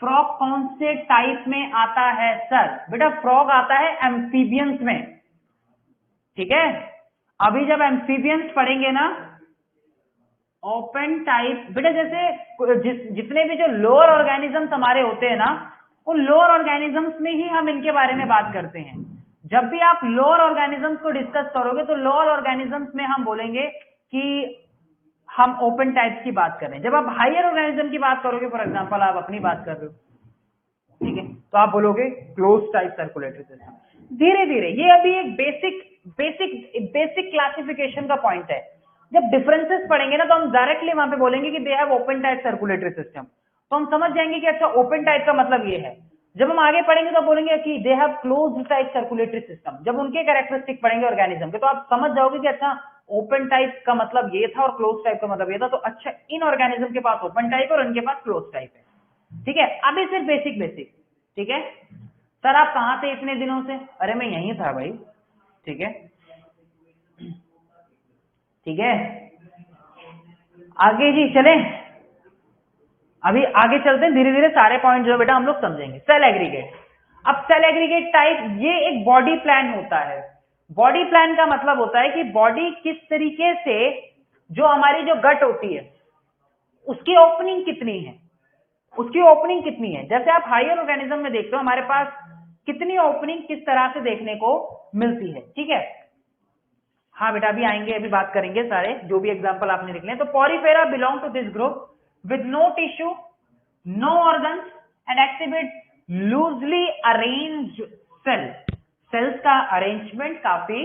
Speaker 1: फ्रॉग कौन से टाइप में आता है सर, बेटा फ्रॉग आता है एम्फीबियंस में, ठीक है। अभी जब एम्फीबियंस पढ़ेंगे ना, ओपन टाइप, बेटा जैसे जितने भी जो लोअर ऑर्गेनिजम्स हमारे होते हैं ना, उन लोअर ऑर्गेनिजम्स में ही हम इनके बारे में बात करते हैं। जब भी आप लोअर ऑर्गेनिजम्स को डिस्कस करोगे तो लोअर ऑर्गेनिजम्स में हम बोलेंगे कि हम ओपन टाइप्स की बात कर रहे हैं। जब आप हायर ऑर्गेनिज्म की बात करोगे, फॉर एग्जांपल आप अपनी बात कर रहे हो, ठीक है, तो आप बोलोगे क्लोज टाइप सर्कुलेटरी सिस्टम। धीरे धीरे ये अभी एक बेसिक क्लासिफिकेशन का पॉइंट है। जब डिफरेंसेस पढ़ेंगे ना तो हम डायरेक्टली वहां पे बोलेंगे कि they have open type circulatory system, तो हम समझ जाएंगे कि अच्छा ओपन टाइप का मतलब ये है। जब हम आगे पढ़ेंगे तो बोलेंगे कि they have closed type circulatory system. जब उनके कैरेक्टरिस्टिक पढ़ेंगे ऑर्गेनिज्म के तो आप समझ जाओगे कि अच्छा ओपन टाइप का मतलब ये था और क्लोज टाइप का मतलब ये था। तो अच्छा इन ऑर्गेनिज्म के पास ओपन टाइप है और इनके पास क्लोज टाइप है, ठीक है। अभी सिर्फ बेसिक, ठीक है। सर आप कहाँ थे इतने दिनों से, अरे मैं यहीं था भाई, ठीक है, ठीक है। आगे जी चलें, अभी आगे चलते हैं, धीरे धीरे सारे पॉइंट जो बेटा हम लोग समझेंगे। सेल एग्रीगेट, अब सेल एग्रीगेट टाइप ये एक बॉडी प्लान होता है। बॉडी प्लान का मतलब होता है कि बॉडी किस तरीके से, जो हमारी जो गट होती है उसकी ओपनिंग कितनी है, उसकी ओपनिंग कितनी है। जैसे आप हायर ऑर्गेनिज्म में देखते हो हमारे पास कितनी ओपनिंग किस तरह से देखने को मिलती है, ठीक है। हाँ बेटा अभी आएंगे, अभी बात करेंगे सारे जो भी एग्जांपल आपने लिखने। तो porifera belong to this group with no tissue, no organs and exhibit loosely arranged cell. Cells का अरेंजमेंट काफी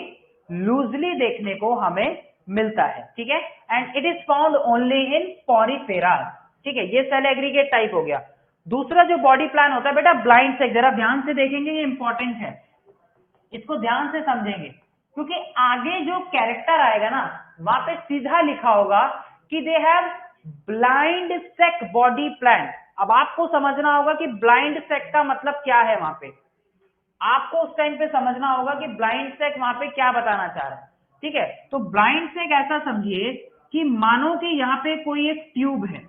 Speaker 1: लूजली देखने को हमें मिलता है, ठीक है। And it is found only in Porifera, ठीक है। ये सेल एग्रीगेट टाइप हो गया। दूसरा जो बॉडी प्लान होता है बेटा ब्लाइंड सेक, जरा ध्यान से देखेंगे, ये इंपॉर्टेंट है, इसको ध्यान से समझेंगे क्योंकि आगे जो कैरेक्टर आएगा ना वहां पे सीधा लिखा होगा कि they have blind sac body plan. अब आपको समझना होगा कि ब्लाइंड सेक का मतलब क्या है, वहां पे आपको उस टाइम पे समझना होगा कि ब्लाइंड सेक वहां पे क्या बताना चाह रहा है, ठीक है। तो ब्लाइंड सेक ऐसा समझिए कि मानो कि यहाँ पे कोई एक ट्यूब है,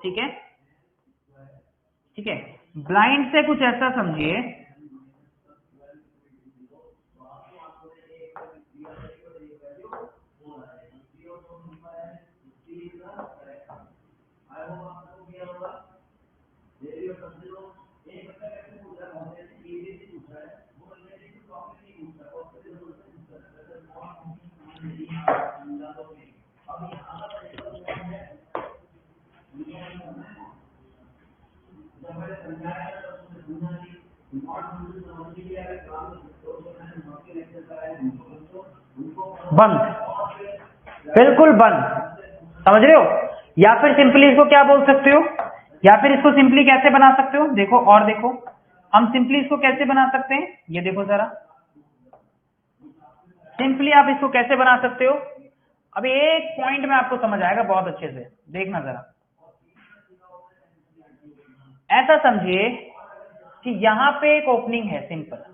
Speaker 1: ठीक है, ठीक है। ब्लाइंड से कुछ ऐसा समझिए, बंद, बिल्कुल बंद, समझ रहे हो। या फिर सिंपली इसको क्या बोल सकते हो, या फिर इसको सिंपली कैसे बना सकते हो, देखो और देखो हम सिंपली इसको कैसे बना सकते हैं, ये देखो जरा सिंपली आप इसको कैसे बना सकते हो। अभी एक पॉइंट में आपको समझ आएगा बहुत अच्छे से, देखना जरा। ऐसा समझिए कि यहां पे एक ओपनिंग है सिंपल,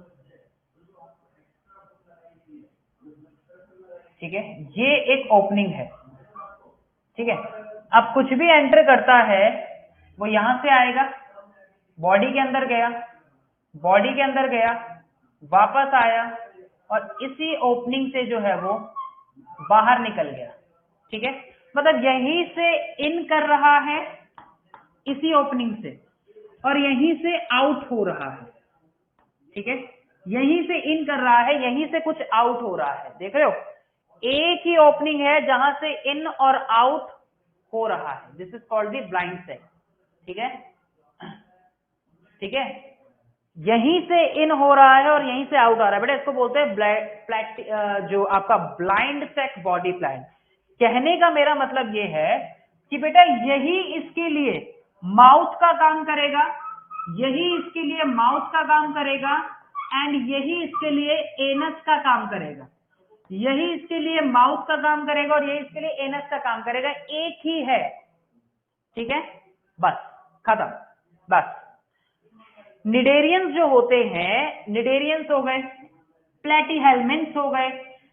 Speaker 1: ठीक है, ये एक ओपनिंग है, ठीक है। अब कुछ भी एंटर करता है वो यहां से आएगा, बॉडी के अंदर गया, बॉडी के अंदर गया, वापस आया और इसी ओपनिंग से जो है वो बाहर निकल गया, ठीक है। मतलब यहीं से इन कर रहा है इसी ओपनिंग से, और यहीं से आउट हो रहा है, ठीक है, यहीं से इन कर रहा है, यहीं से कुछ आउट हो रहा है, देख रहे हो, एक ही ओपनिंग है जहां से इन और आउट हो रहा है, this is called the blind सेग, ठीक है, ठीक है, यहीं से इन हो रहा है और यहीं से आउट आ रहा है, बेटा इसको बोलते हैं जो आपका ब्लाइंड सेक बॉडी प्लान। कहने का मेरा मतलब ये है कि बेटा यही इसके लिए माउथ का काम करेगा, यही इसके लिए माउथ का काम करेगा, एंड यही इसके लिए एनस का काम करेगा, यही इसके लिए माउथ का काम करेगा और यही इसके लिए एनस का काम करेगा, एक ही है, ठीक है, बस खत्म, बस। निडेरियंस जो होते हैं, निडेरियंस हो गए, प्लेटीहेल्मिन्थ्स हो गए,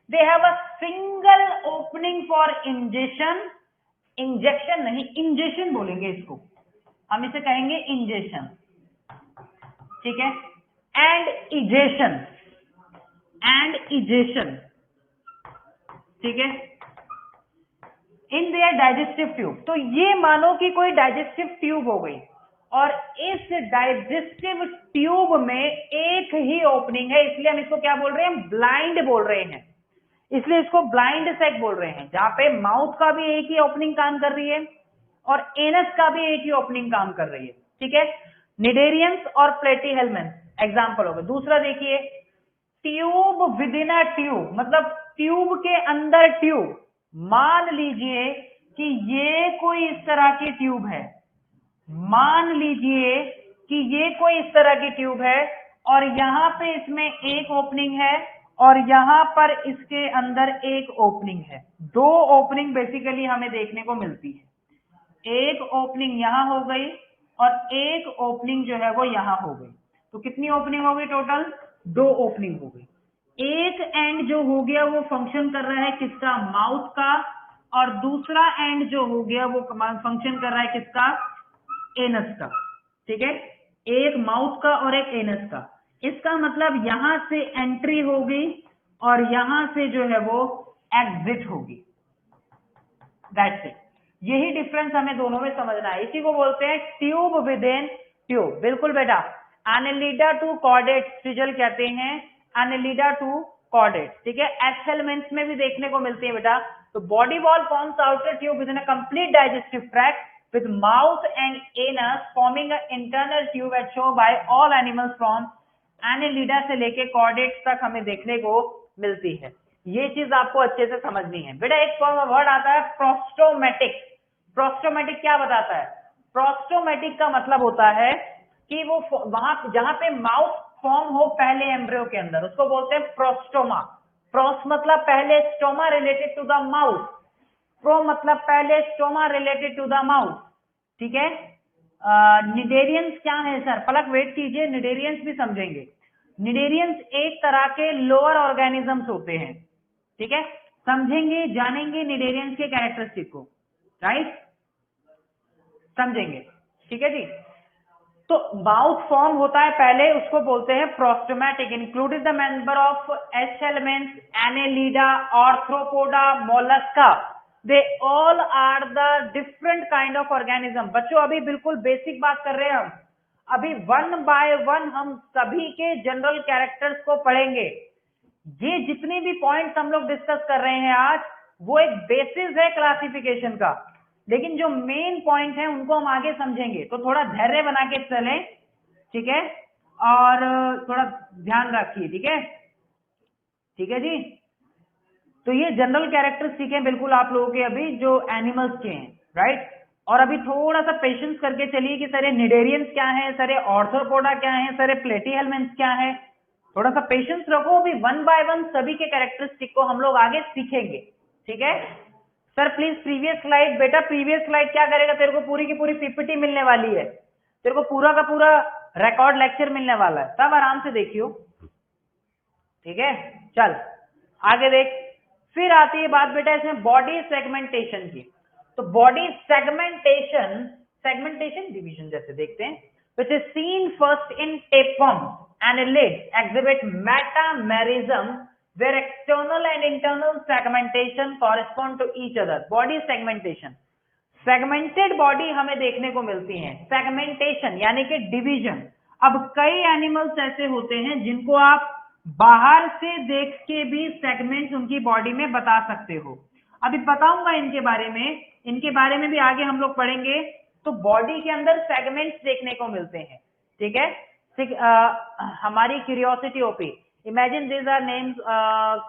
Speaker 1: they have a single opening for injection, injection नहीं इंजेक्शन बोलेंगे इसको, हम इसे कहेंगे इंजेक्शन, ठीक है, एंड इजेशन, एंड इजेशन, ठीक है, इन देयर डाइजेस्टिव ट्यूब। तो ये मानो कि कोई डाइजेस्टिव ट्यूब हो गई और इस डाइजेस्टिव ट्यूब में एक ही ओपनिंग है, इसलिए हम इसको क्या बोल रहे हैं, ब्लाइंड बोल रहे हैं, इसलिए इसको ब्लाइंड सेक बोल रहे हैं, जहां पे माउथ का भी एक ही ओपनिंग काम कर रही है और एनस का भी एक ही ओपनिंग काम कर रही है, ठीक है, निडेरियंस और प्लेटीहेल्मिन्थ्स एग्जांपल हो गए। दूसरा देखिए, tube with in a tube, मतलब ट्यूब के अंदर ट्यूब, मान लीजिए कि ये कोई इस तरह की ट्यूब है, मान लीजिए कि ये कोई इस तरह की ट्यूब है और यहां पे इसमें एक ओपनिंग है और यहां पर इसके अंदर एक ओपनिंग है, दो ओपनिंग बेसिकली हमें देखने को मिलती है, एक ओपनिंग यहां हो गई और एक ओपनिंग जो है वो यहां हो गई, तो कितनी ओपनिंग हो गई टोटल, दो ओपनिंग हो गई। एक एंड जो हो गया वो फंक्शन कर रहा है किसका, माउथ का, और दूसरा एंड जो हो गया वो फंक्शन कर रहा है किसका, एनस का, ठीक है, एक माउथ का और एक एनस का। इसका मतलब यहां से एंट्री होगी और यहां से जो है वो एग्जिट होगी, दैट्स इट। यही डिफरेंस हमें दोनों में समझना है, इसी को बोलते हैं ट्यूब विद इन ट्यूब। बिल्कुल बेटा, एनेलिडा टू कॉर्डेट स्ट्रिजल कहते हैं, एनेलिडा टू कॉर्डेट, ठीक है, एस्हेल्मेंट्स में भी देखने को मिलती है बेटा। तो body wall forms outer tube with in a complete digestive tract with mouth and anus forming an internal tube as shown by all animals from annelida से लेके chordates तक हमें देखने को मिलती है। ये चीज आपको अच्छे से समझनी है बेटा। एक वर्ड आता है प्रोस्टोमेटिक। प्रोस्टोमेटिक क्या बताता है? प्रोस्टोमेटिक का मतलब होता है कि वो वहां जहां पे माउथ फॉर्म हो पहले एम्ब्रियो के अंदर, उसको बोलते हैं प्रोस्टोमा। प्रोस मतलब पहले, stoma related to the mouth, pro मतलब पहले, stoma related to the mouth, ठीक है। निडेरियंस क्या है सर? पलक वेट कीजिए, निडेरियंस भी समझेंगे। निडेरियंस एक तरह के लोअर ऑर्गेनिजम्स होते हैं, ठीक है, समझेंगे जानेंगे निडेरियंस के कैरेक्टरिस्टिक को, राइट, समझेंगे, ठीक है जी। तो माउथ फॉर्म होता है पहले, उसको बोलते हैं protostomic. Included the member of Aschelminthes, Annelida, Arthropoda, Mollusca, they all are the different kind of organism. बच्चों अभी बिल्कुल बेसिक बात कर रहे हैं हम, अभी वन बाय वन हम सभी के जनरल कैरेक्टर्स को पढ़ेंगे। ये जितने भी पॉइंट्स हम लोग डिस्कस कर रहे हैं आज, वो एक बेसिस है क्लासिफिकेशन का, लेकिन जो मेन पॉइंट है उनको हम आगे समझेंगे। तो थोड़ा धैर्य बना के चलें, ठीक है, और थोड़ा ध्यान रखिए, ठीक है, ठीक है जी। तो ये जनरल कैरेक्टरिस्टिक है बिल्कुल आप लोगों के अभी जो एनिमल्स के हैं, राइट। और अभी थोड़ा सा पेशेंस करके चलिए कि सर ये निडेरियंस क्या है, सर ये ऑर्थ्रोपोडा क्या है, सर ये प्लेटीहेल्मिन्थ्स क्या है। थोड़ा सा पेशेंस रखो, अभी वन बाय वन सभी के कैरेक्टरिस्टिक को हम लोग आगे सीखेंगे, ठीक है। सर प्लीज प्रीवियस स्लाइड, बेटा प्रीवियस स्लाइड क्या करेगा, तेरे को पूरी की पूरी पीपीटी मिलने वाली है, तेरे को पूरा का पूरा रिकॉर्ड लेक्चर मिलने वाला है, सब आराम से देखियो, ठीक है। चल आगे देख, फिर आती है बात बेटा इसमें बॉडी सेगमेंटेशन की। तो बॉडी सेगमेंटेशन, सेगमेंटेशन डिवीजन जैसे देखते हैं, which is seen first in tapeworms, annelids exhibit metamerism where external and internal segmentation correspond to each other. Body segmentation, segmented body हमें देखने को मिलती है, सेगमेंटेशन यानी कि डिवीजन। अब कई एनिमल्स ऐसे होते हैं जिनको आप बाहर से देख के भी सेगमेंट्स उनकी बॉडी में बता सकते हो। अभी बताऊंगा इनके बारे में भी आगे हम लोग पढ़ेंगे। तो बॉडी के अंदर सेगमेंट्स देखने को मिलते हैं, ठीक है। हमारी curiosity OP, imagine this are names,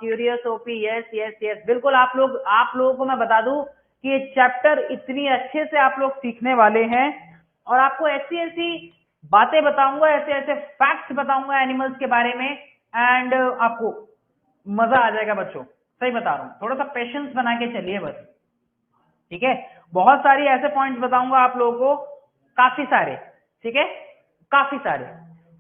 Speaker 1: curious OP, yes yes yes. बिल्कुल आप लोगों को मैं बता दूं कि ये चैप्टर इतनी अच्छे से आप लोग सीखने वाले हैं और आपको ऐसी ऐसी बातें बताऊंगा, ऐसे ऐसे फैक्ट्स बताऊंगा एनिमल्स के बारे में, एंड आपको मजा आ जाएगा बच्चों, सही बता रहा हूँ। थोड़ा सा पेशेंस बना के चलिए बस, ठीक है। बहुत सारी ऐसे पॉइंट्स बताऊंगा आप लोगों को, काफी सारे, ठीक है, काफी सारे।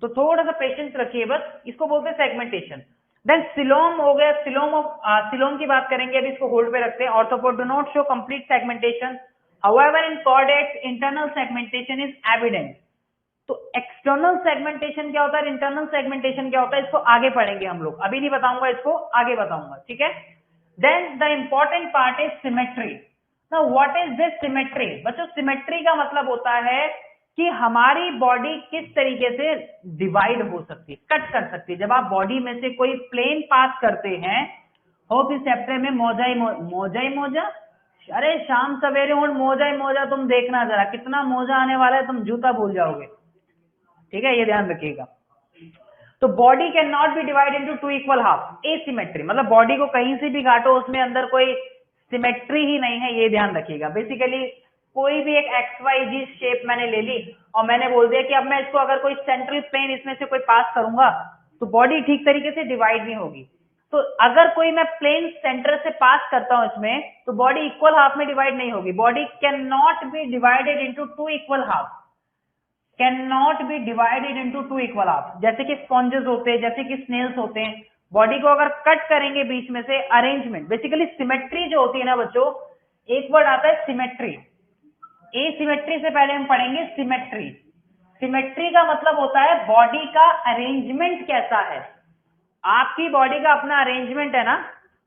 Speaker 1: तो थोड़ा सा पेशेंस रखिए बस। इसको बोलते हैं सेगमेंटेशन। देन सिलोम हो गया, सिलोम की बात करेंगे, अभी इसको होल्ड पे रखते हैं। Arthropod do not show complete segmentation, however in chordates internal segmentation is evident. तो एक्सटर्नल सेगमेंटेशन क्या होता है, इंटरनल सेगमेंटेशन क्या होता है, इसको आगे पढ़ेंगे हम लोग, अभी नहीं बताऊंगा, इसको आगे बताऊंगा, ठीक है। Then the important part is symmetry. Now what is this symmetry? बच्चों सिमेट्री का मतलब होता है कि हमारी बॉडी किस तरीके से डिवाइड हो सकती है, कट कर सकती है। जब आप बॉडी में से कोई प्लेन पास करते हैं, होप इस चैप्टर में मौजा ही मौजा, अरे शाम सवेरे और मौजा ही मौजा, तुम देखना जरा कितना मौजा आने वाला है, तुम जूता भूल जाओगे, ठीक है, ये ध्यान रखिएगा। तो body can not be divide into two equal half, asymmetry, मतलब बॉडी को कहीं से भी काटो उसमें अंदर कोई सिमेट्री ही नहीं है, ये ध्यान रखिएगा। बेसिकली कोई भी एक XYZ शेप मैंने ले ली और मैंने बोल दिया कि अब मैं इसको अगर कोई सेंट्रल प्लेन इसमें से कोई पास करूंगा तो बॉडी ठीक तरीके से डिवाइड नहीं होगी। तो अगर कोई मैं प्लेन सेंटर से पास करता हूं इसमें, तो बॉडी इक्वल हाफ में डिवाइड नहीं होगी। Body can not be divided into two equal half, can not be divided into two equal half. जैसे कि स्पॉन्जेस होते हैं, जैसे कि स्नेल्स होते हैं, बॉडी को अगर कट करेंगे बीच में से, अरेंजमेंट, बेसिकली सिमेट्री जो होती है ना बच्चों, एक वर्ड आता है सिमेट्री। एसिमेट्री से पहले हम पढ़ेंगे सिमेट्री। सिमेट्री का मतलब होता है बॉडी का अरेंजमेंट कैसा है। आपकी बॉडी का अपना अरेंजमेंट है ना,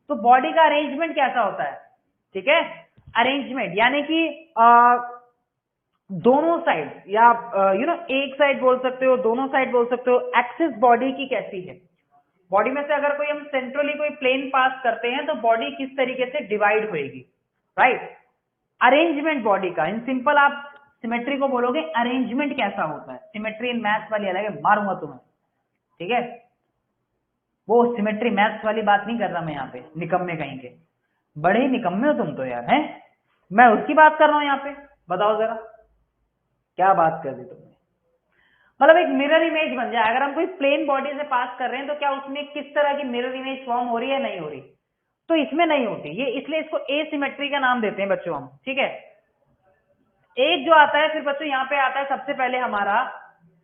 Speaker 1: तो बॉडी का अरेंजमेंट कैसा होता है, ठीक है। अरेंजमेंट यानी कि दोनों साइड या एक साइड बोल सकते हो, दोनों साइड बोल सकते हो, एक्सिस बॉडी की कैसी है। बॉडी में से अगर कोई हम सेंट्रली कोई प्लेन पास करते हैं तो बॉडी किस तरीके से डिवाइड होएगी, राइट। अरेंजमेंट बॉडी का, इन सिंपल आप सिमेट्री को बोलोगे अरेंजमेंट कैसा होता है। सिमेट्री इन मैथ्स वाली अलग है, मारूंगा तुम्हें, ठीक है। वो सिमेट्री मैथ्स वाली बात नहीं कर रहा मैं यहाँ पे, निकम्मे कहीं के, बड़े ही निकम्मे हो तुम तो यार, हैं। मैं उसकी बात कर रहा हूं यहाँ पे, बताओ जरा क्या बात कर दी तुमने। मतलब एक मिरर इमेज बन जाए, अगर हम कोई प्लेन बॉडी से पास कर रहे हैं तो क्या उसमें किस तरह की मिरर इमेज फॉर्म हो रही है, नहीं हो रही, तो इसमें नहीं होती ये, इसलिए इसको एसिमेट्री का नाम देते हैं बच्चों हम, ठीक है। एक जो आता है फिर बच्चों यहाँ पे आता है सबसे पहले हमारा,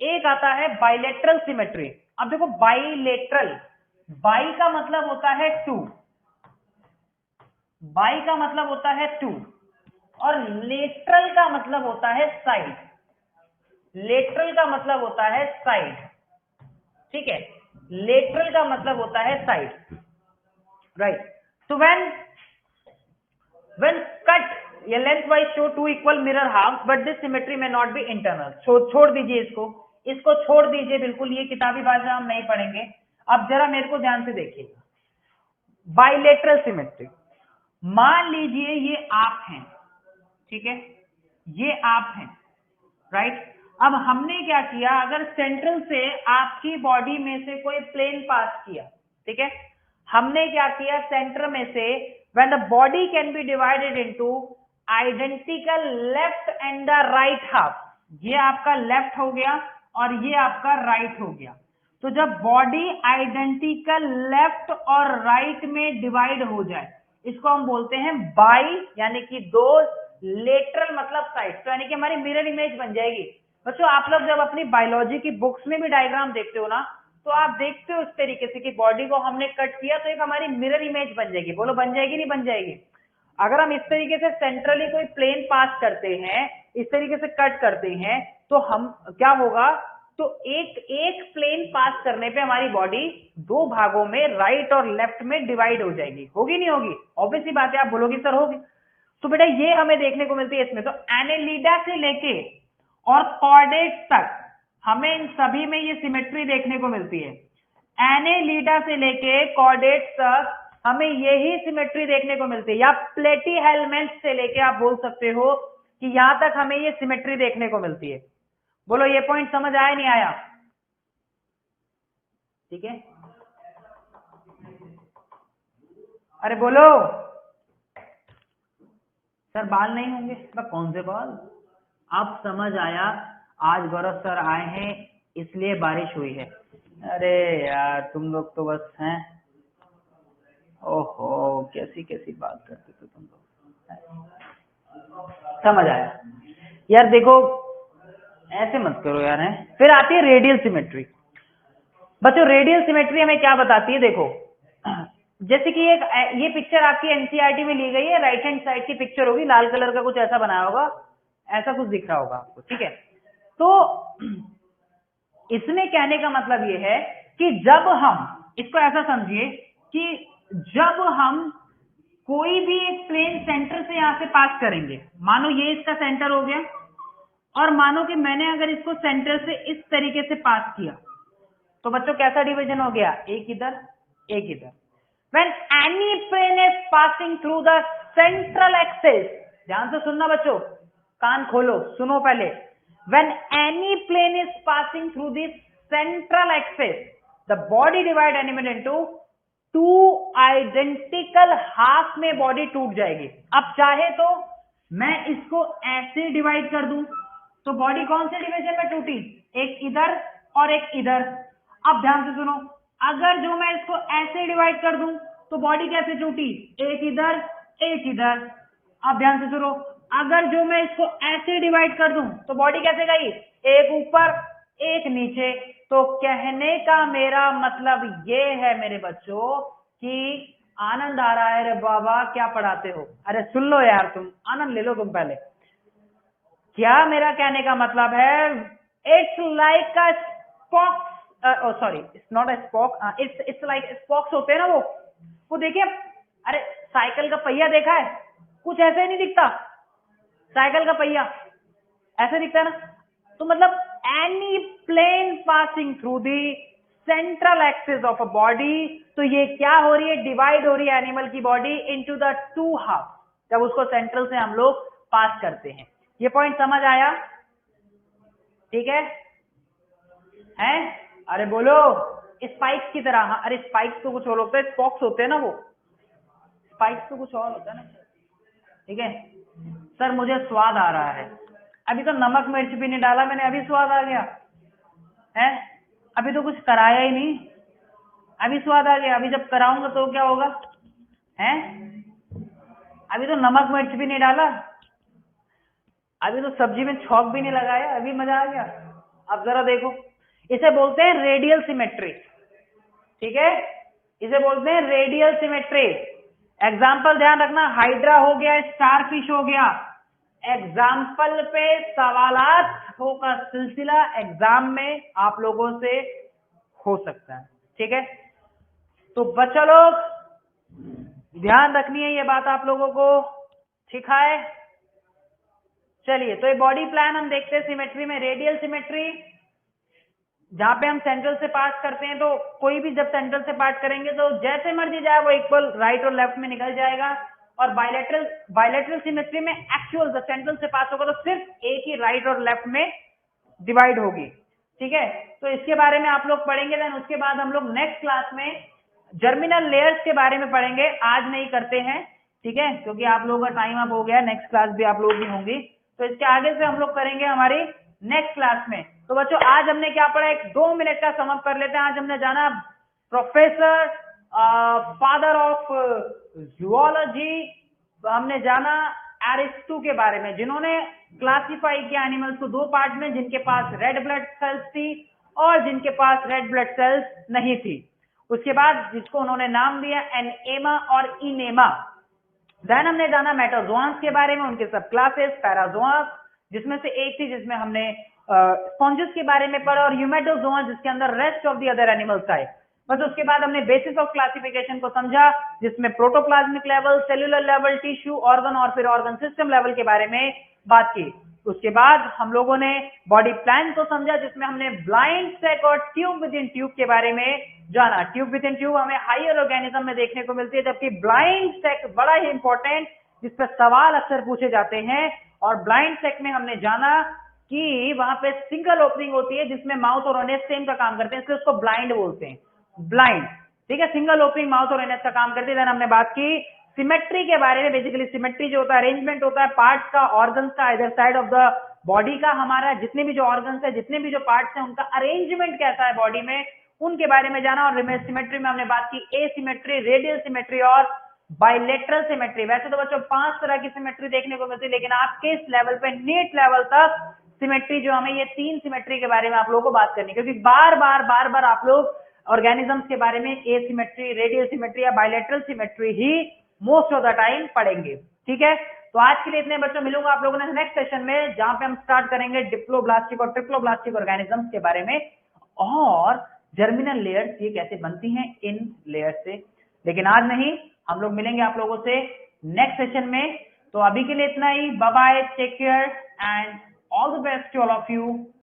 Speaker 1: एक आता है बाइलेटरल सिमेट्री। अब देखो बाइलेटरल, बाई का मतलब होता है टू, बाई का मतलब होता है टू, और लेटरल का मतलब होता है साइड, लेटरल का मतलब होता है साइड, ठीक है। लेटरल का मतलब होता है साइड, राइट। तो व्हेन कट ये lengthwise show two equal mirror half, but this symmetry में नॉट बी इंटरनल। छोड़ दीजिए इसको छोड़ दीजिए बिल्कुल, ये किताबी भाषा हम नहीं पढ़ेंगे। अब जरा मेरे को ध्यान से देखिएगा, बाइलेटरल सिमेट्री, मान लीजिए ये आप हैं, ठीक है, ये आप हैं, राइट। अब हमने क्या किया, अगर सेंट्रल से आपकी बॉडी में से कोई प्लेन पास किया, ठीक है, हमने क्या किया, सेंटर में से when the body can be divided into identical left and the right half, ये आपका लेफ्ट हो गया और ये आपका राइट हो गया। तो जब बॉडी आइडेंटिकल लेफ्ट और राइट में डिवाइड हो जाए, इसको हम बोलते हैं बाई, यानी कि दो, लेटरल मतलब साइड, तो यानी कि हमारी मिरर इमेज बन जाएगी। बच्चों आप लोग जब अपनी बायोलॉजी की बुक्स में भी डायग्राम देखते हो ना, तो आप देखते हो इस तरीके से कि बॉडी को हमने कट किया तो एक हमारी मिरर इमेज बन जाएगी। बोलो बन जाएगी नहीं बन जाएगी। अगर हम इस तरीके से सेंट्रली कोई प्लेन पास करते हैं, इस तरीके से कट करते हैं, तो हम क्या होगा, तो एक प्लेन पास करने पे हमारी बॉडी दो भागों में, राइट और लेफ्ट में डिवाइड हो जाएगी। होगी नहीं होगी? ऑब्वियसली बात है, आप बोलोगे सर होगी। तो बेटा ये हमें देखने को मिलती है इसमें। तो एनेलिडा से लेके और कॉर्डेट्स तक हमें इन सभी में ये सिमेट्री देखने को मिलती है। एनेलिडा से लेके कॉर्डेट्स तक हमें यही सिमेट्री देखने को मिलती है, या प्लेटीहेलमिन्थ से लेके आप बोल सकते हो कि यहां तक हमें ये सिमेट्री देखने को मिलती है। बोलो ये पॉइंट समझ आया नहीं आया? ठीक है, अरे बोलो। सर बाल नहीं होंगे? कौन से बाल? अब समझ आया, आज गौरव सर आए हैं इसलिए बारिश हुई है। अरे यार तुम लोग तो बस हैं, ओहो कैसी कैसी बात करते थे तुम लोग। समझ आया यार, देखो ऐसे मत करो यार। है फिर आती है रेडियल सिमेट्री। बच्चों रेडियल सिमेट्री हमें क्या बताती है? देखो जैसे कि ये पिक्चर आपकी एनसीईआरटी में ली गई है, राइट हैंड साइड की पिक्चर होगी, लाल कलर का कुछ ऐसा बनाया होगा, ऐसा कुछ दिख रहा होगा आपको, ठीक है। तो इसमें कहने का मतलब ये है कि जब हम इसको ऐसा समझिए कि जब हम कोई भी एक प्लेन सेंटर से यहां से पास करेंगे, मानो ये इसका सेंटर हो गया, और मानो कि मैंने अगर इसको सेंटर से इस तरीके से पास किया, तो बच्चों कैसा डिवीजन हो गया? एक इधर एक इधर। When any plane is passing through the central axis, ध्यान से सुनना बच्चों, कान खोलो सुनो पहले। When any plane is passing through the central axis, the body divide animal into two identical half में बॉडी टूट जाएगी। अब चाहे तो मैं इसको ऐसे डिवाइड कर दूं, तो बॉडी कौन से डिवीजन में टूटी? एक इधर और एक इधर। अब ध्यान से सुनो, अगर जो मैं इसको ऐसे डिवाइड कर दूं तो बॉडी कैसे टूटी? एक इधर एक इधर। अब ध्यान से सुनो, अगर जो मैं इसको ऐसे डिवाइड कर दूं तो बॉडी कैसे गई? एक ऊपर एक नीचे। तो कहने का मेरा मतलब ये है मेरे बच्चों कि आनंद आ रहा है। रे बाबा क्या पढ़ाते हो? अरे सुन लो यार, तुम आनंद ले लो तुम पहले। क्या मेरा कहने का मतलब है? It's like a स्पॉक्स, sorry it's not a spoke, it's like स्पॉक्स होते हैं ना वो देखिए। अरे साइकिल का पहिया देखा है? कुछ ऐसे ही नहीं दिखता, साइकिल का पहिया ऐसे दिखता है ना। तो मतलब any plane passing through the central axis of a body, तो ये क्या हो रही है? डिवाइड हो रही है एनिमल की body into the two half, जब उसको सेंट्रल से हम लोग पास करते हैं। ये पॉइंट समझ आया? ठीक है हैं? अरे बोलो, स्पाइक्स की तरह। हाँ अरे स्पाइक्स तो कुछ और होता है, स्पॉक्स होते हैं ना, वो स्पाइक्स तो कुछ और होता है ना। ठीक है सर, मुझे स्वाद आ रहा है। अभी तो नमक मिर्च भी नहीं डाला मैंने, अभी स्वाद आ गया है? अभी तो कुछ कराया ही नहीं, अभी स्वाद आ गया। अभी जब कराऊंगा तो क्या होगा? है अभी तो नमक मिर्च भी नहीं डाला, अभी तो सब्जी में छौंक भी नहीं लगाया, अभी मजा आ गया। अब जरा देखो, इसे बोलते हैं रेडियल सिमेट्री। ठीक है, इसे बोलते हैं रेडियल सिमेट्री। एग्जाम्पल ध्यान रखना, हाइड्रा हो गया, स्टारफिश हो गया। एग्जाम्पल पे सवालात का सिलसिला एग्जाम में आप लोगों से हो सकता है। ठीक है, तो बच्चा लोग ध्यान रखनी है ये बात आप लोगों को, ठीक है? चलिए, तो ये बॉडी प्लान हम देखते हैं सिमेट्री में। रेडियल सिमेट्री जहां पे हम सेंट्रल से पास करते हैं, तो कोई भी जब सेंट्रल से पास करेंगे तो जैसे मर्जी जाए वो इक्वल राइट और लेफ्ट में निकल जाएगा। और बायलैटरल सिमेट्री में एक्चुअल जब सेंट्रल से पास होगा तो सिर्फ एक ही राइट और लेफ्ट में डिवाइड होगी। ठीक है, तो इसके बारे में आप लोग पढ़ेंगे। देन उसके बाद हम लोग नेक्स्ट क्लास में जर्मिनल लेयर्स के बारे में पढ़ेंगे। आज नहीं करते हैं, ठीक है, क्योंकि आप लोगों का टाइम अप हो गया। नेक्स्ट क्लास भी आप लोगों की होंगी, तो इसके आगे से हम लोग करेंगे हमारी नेक्स्ट क्लास में। तो बच्चों आज हमने क्या पढ़ा, एक 2 मिनट का समअप कर लेते हैं। आज हमने जाना प्रोफेसर फादर ऑफ जूलॉजी, हमने जाना एरिस्टो के बारे में, जिन्होंने क्लासिफाई किया एनिमल्स को 2 पार्ट में, जिनके पास रेड ब्लड सेल्स थी और जिनके पास रेड ब्लड सेल्स नहीं थी। उसके बाद जिसको उन्होंने नाम दिया एनेमा और इनेमा। देन हमने जाना मेटाजोआंस के बारे में, उनके सब क्लासेस, पैराजोआंस जिसमें से एक थी जिसमें हमने स्पॉन्जेस के बारे में पढ़ा, और ह्यूमेटोजोआ जिसके अंदर rest of the other animals आए। बस उसके बाद हमने बेसिस ऑफ क्लासिफिकेशन को समझा, जिसमें protoplasmic level, cellular level, tissue, organ और फिर ऑर्गन सिस्टम लेवल के बारे में बात की। उसके बाद हम लोगों ने बॉडी प्लान को समझा, जिसमें हमने ब्लाइंड सेक और ट्यूब विद इन ट्यूब के बारे में जाना। ट्यूब विद इन ट्यूब हमें हायर ऑर्गेनिज्म में देखने को मिलती है, जबकि ब्लाइंड सेक बड़ा ही इंपॉर्टेंट, जिस पर सवाल अक्सर पूछे जाते हैं। और ब्लाइंड सेक में हमने जाना कि वहां पे सिंगल ओपनिंग होती है, जिसमें माउथ और ओनेस सेम का काम करते हैं, इसलिए उसको ब्लाइंड बोलते हैं, ब्लाइंड। ठीक है, सिंगल ओपनिंग माउथ और ओनेस का काम करते हैं। देन हमने बात की सिमेट्री के बारे में। बेसिकली सिमेट्री जो होता है, अरेंजमेंट होता है पार्ट्स का, ऑर्गन्स का, इधर साइड ऑफ द बॉडी का, हमारा जितने भी जो ऑर्गन्स है, जितने भी जो पार्ट्स हैं, उनका अरेंजमेंट कैसा है बॉडी में, उनके बारे में जाना। और सिमेट्री में हमने बात की एसिमेट्री, रेडियल सिमेट्री और बाइलेटरल सिमेट्री। वैसे तो बच्चों 5 तरह की सिमेट्री देखने को मिलती है, लेकिन आपके इस लेवल पे, नीट लेवल तक सिमेट्री जो हमें, ये 3 सिमेट्री के बारे में आप लोगों को बात करनी है, क्योंकि बार बार आप लोग ऑर्गेनिजम्स के बारे में एसिमेट्री, रेडियल सिमेट्री या bilateral symmetry he most of the time पढ़ेंगे। ठीक है, तो आज के लिए इतने बच्चों, मिलूंगा आप लोगों ने नेक्स्ट सेशन में, जहां पे हम स्टार्ट करेंगे डिप्लोब्लास्टिक और ट्रिप्लोब्लास्टिक ऑर्गेनिजम्स के बारे में, और जर्मिनल लेयर्स ये कैसे बनती हैं इन लेयर से। लेकिन आज नहीं, हम लोग मिलेंगे आप लोगों से नेक्स्ट सेशन में। तो अभी के लिए इतना ही, bye bye, take care and all the best to all of you.